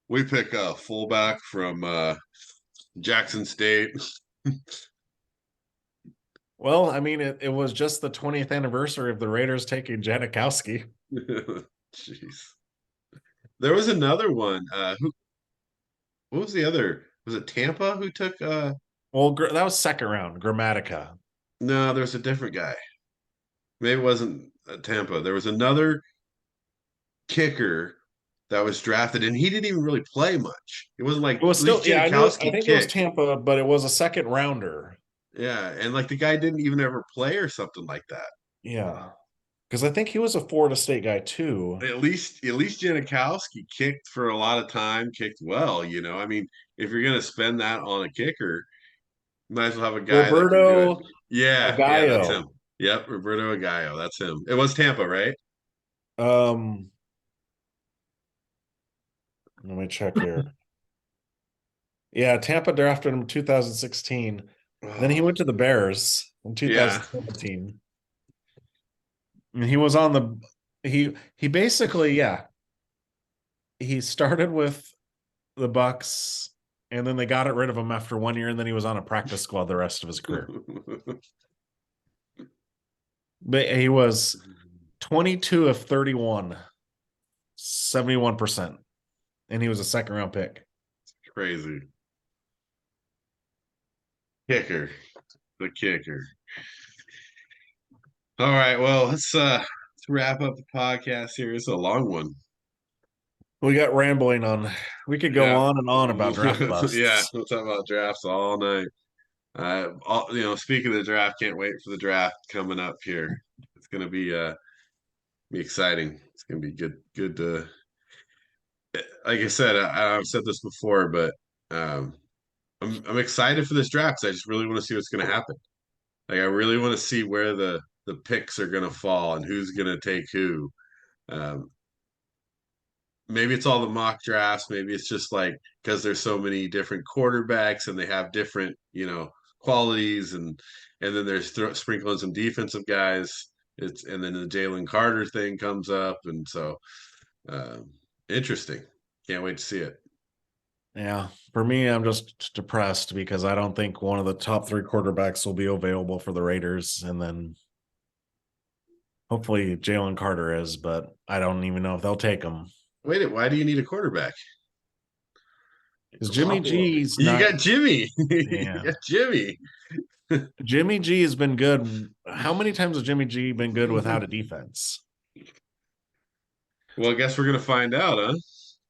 we pick a fullback from Jackson State? Well, I mean, it was just the 20th anniversary of the Raiders taking Janikowski. Jeez. There was another one. What was the other? Was it Tampa who took? Well, that was 2nd round, Grammatica. No, there's a different guy. Maybe it wasn't Tampa. There was another kicker that was drafted, and he didn't even really play much. It wasn't like it was still. Yeah, I think kicked. it was Tampa, but it was a 2nd rounder. Yeah, and like the guy didn't even ever play or something like that. Yeah, because I think he was a Florida State guy too. At least Janikowski kicked for a lot of time, kicked well. I mean, if you're gonna spend that on a kicker, you might as well have a guy Roberto that can do it. Yeah, Aguayo. That's him. Yep, Roberto Aguayo. That's him. It was Tampa, right? Let me check here. Yeah, Tampa drafted him in 2016. Then he went to the Bears in 2017. And he was on he basically, he started with the Bucks, and then they got rid of him after 1 year, and then he was on a practice squad the rest of his career. But he was 22 of 31, 71%. And he was a 2nd round pick. Crazy. The kicker. All right, well, let's wrap up the podcast here. It's a long one. We got rambling on. We could go on and on about draft busts. Yeah, we'll talk about drafts all night. Speaking of the draft, can't wait for the draft coming up here. It's gonna be exciting. It's gonna be good to. Like I said, I've said this before, but I'm excited for this draft because I just really want to see what's going to happen. Like, I really want to see where the picks are going to fall and who's going to take who. Maybe it's all the mock drafts. Maybe it's just like because there's so many different quarterbacks and they have different, qualities, and then there's sprinkling some defensive guys. And then the Jalen Carter thing comes up, and so interesting. Can't wait to see it. Yeah, for me, I'm just depressed because I don't think one of the top 3 quarterbacks will be available for the Raiders, and then hopefully Jalen Carter is, but I don't even know if they'll take him. Wait, why do you need a quarterback? Because Jimmy G's You not. got Jimmy. Yeah. You got Jimmy. Jimmy G has been good. How many times has Jimmy G been good without a defense? Well, I guess we're gonna find out, huh?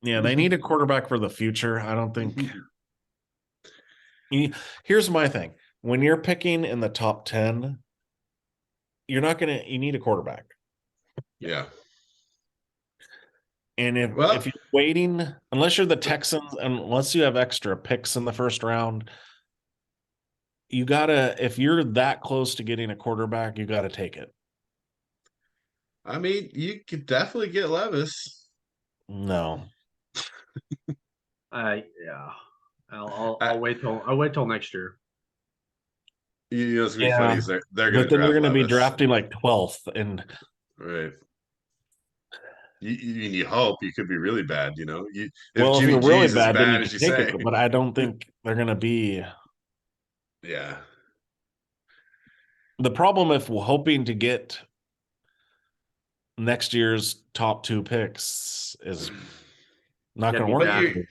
Yeah, they need a quarterback for the future. I don't think. Here's my thing: when you're picking in the top 10, you're not gonna. You need a quarterback. Yeah. And if you're waiting, unless you're the Texans, unless you have extra picks in the first round, you gotta. If you're that close to getting a quarterback, you gotta take it. I mean, you could definitely get Levis. No. Yeah. I'll wait till next year. You know, it's gonna be funny. Is they're gonna but then draft you're gonna be Levis. drafting like 12th, and right. You hope you could be really bad. You know, if if Jimmy you're G really is as bad, then bad you as can you take say, it. But I don't think they're gonna be. yeah. The problem if we're hoping to get next year's top 2 picks is not going to work. But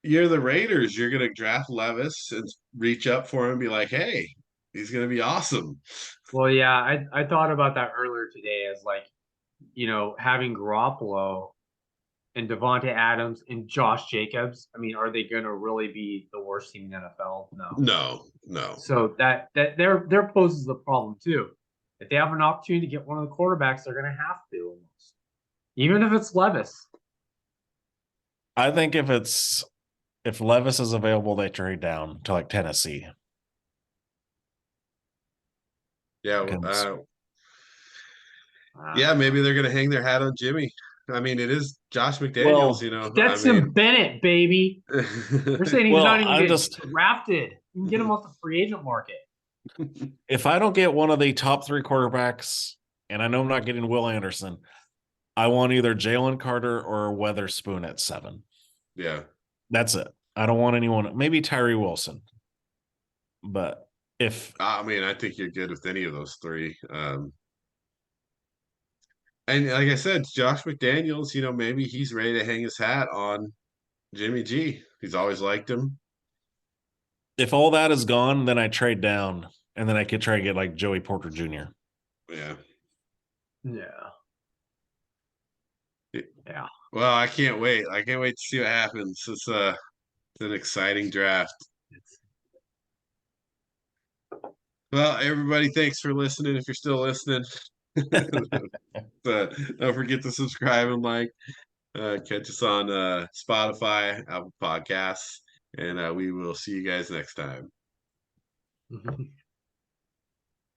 you're the Raiders. You're going to draft Levis and reach up for him and be like, hey, he's going to be awesome. Well, yeah, I thought about that earlier today as like, having Garoppolo and Devontae Adams and Josh Jacobs. I mean, are they going to really be the worst team in the NFL? No. So that there poses the problem too. If they have an opportunity to get one of the quarterbacks, they're going to have to almost, even if it's Levis. I think if Levis is available, they trade down to like Tennessee. Yeah. Yeah, maybe they're going to hang their hat on Jimmy. I mean, it is Josh McDaniels, Stetson Bennett, baby. They're saying he's not even getting drafted. You can get him off the free agent market. If I don't get one of the top 3 quarterbacks, and I know I'm not getting Will Anderson, I want either Jalen Carter or Weatherspoon at 7. Yeah. That's it. I don't want anyone, maybe Tyree Wilson. But I mean, I think you're good with any of those 3. And like I said, Josh McDaniels, maybe he's ready to hang his hat on Jimmy G. He's always liked him. If all that is gone, then I trade down, and then I could try to get like Joey Porter Jr. Yeah. Yeah. Well, I can't wait. I can't wait to see what happens. It's an exciting draft. Well, everybody, thanks for listening. If you're still listening, don't forget to subscribe and like. Catch us on Spotify, Apple Podcasts, and we will see you guys next time.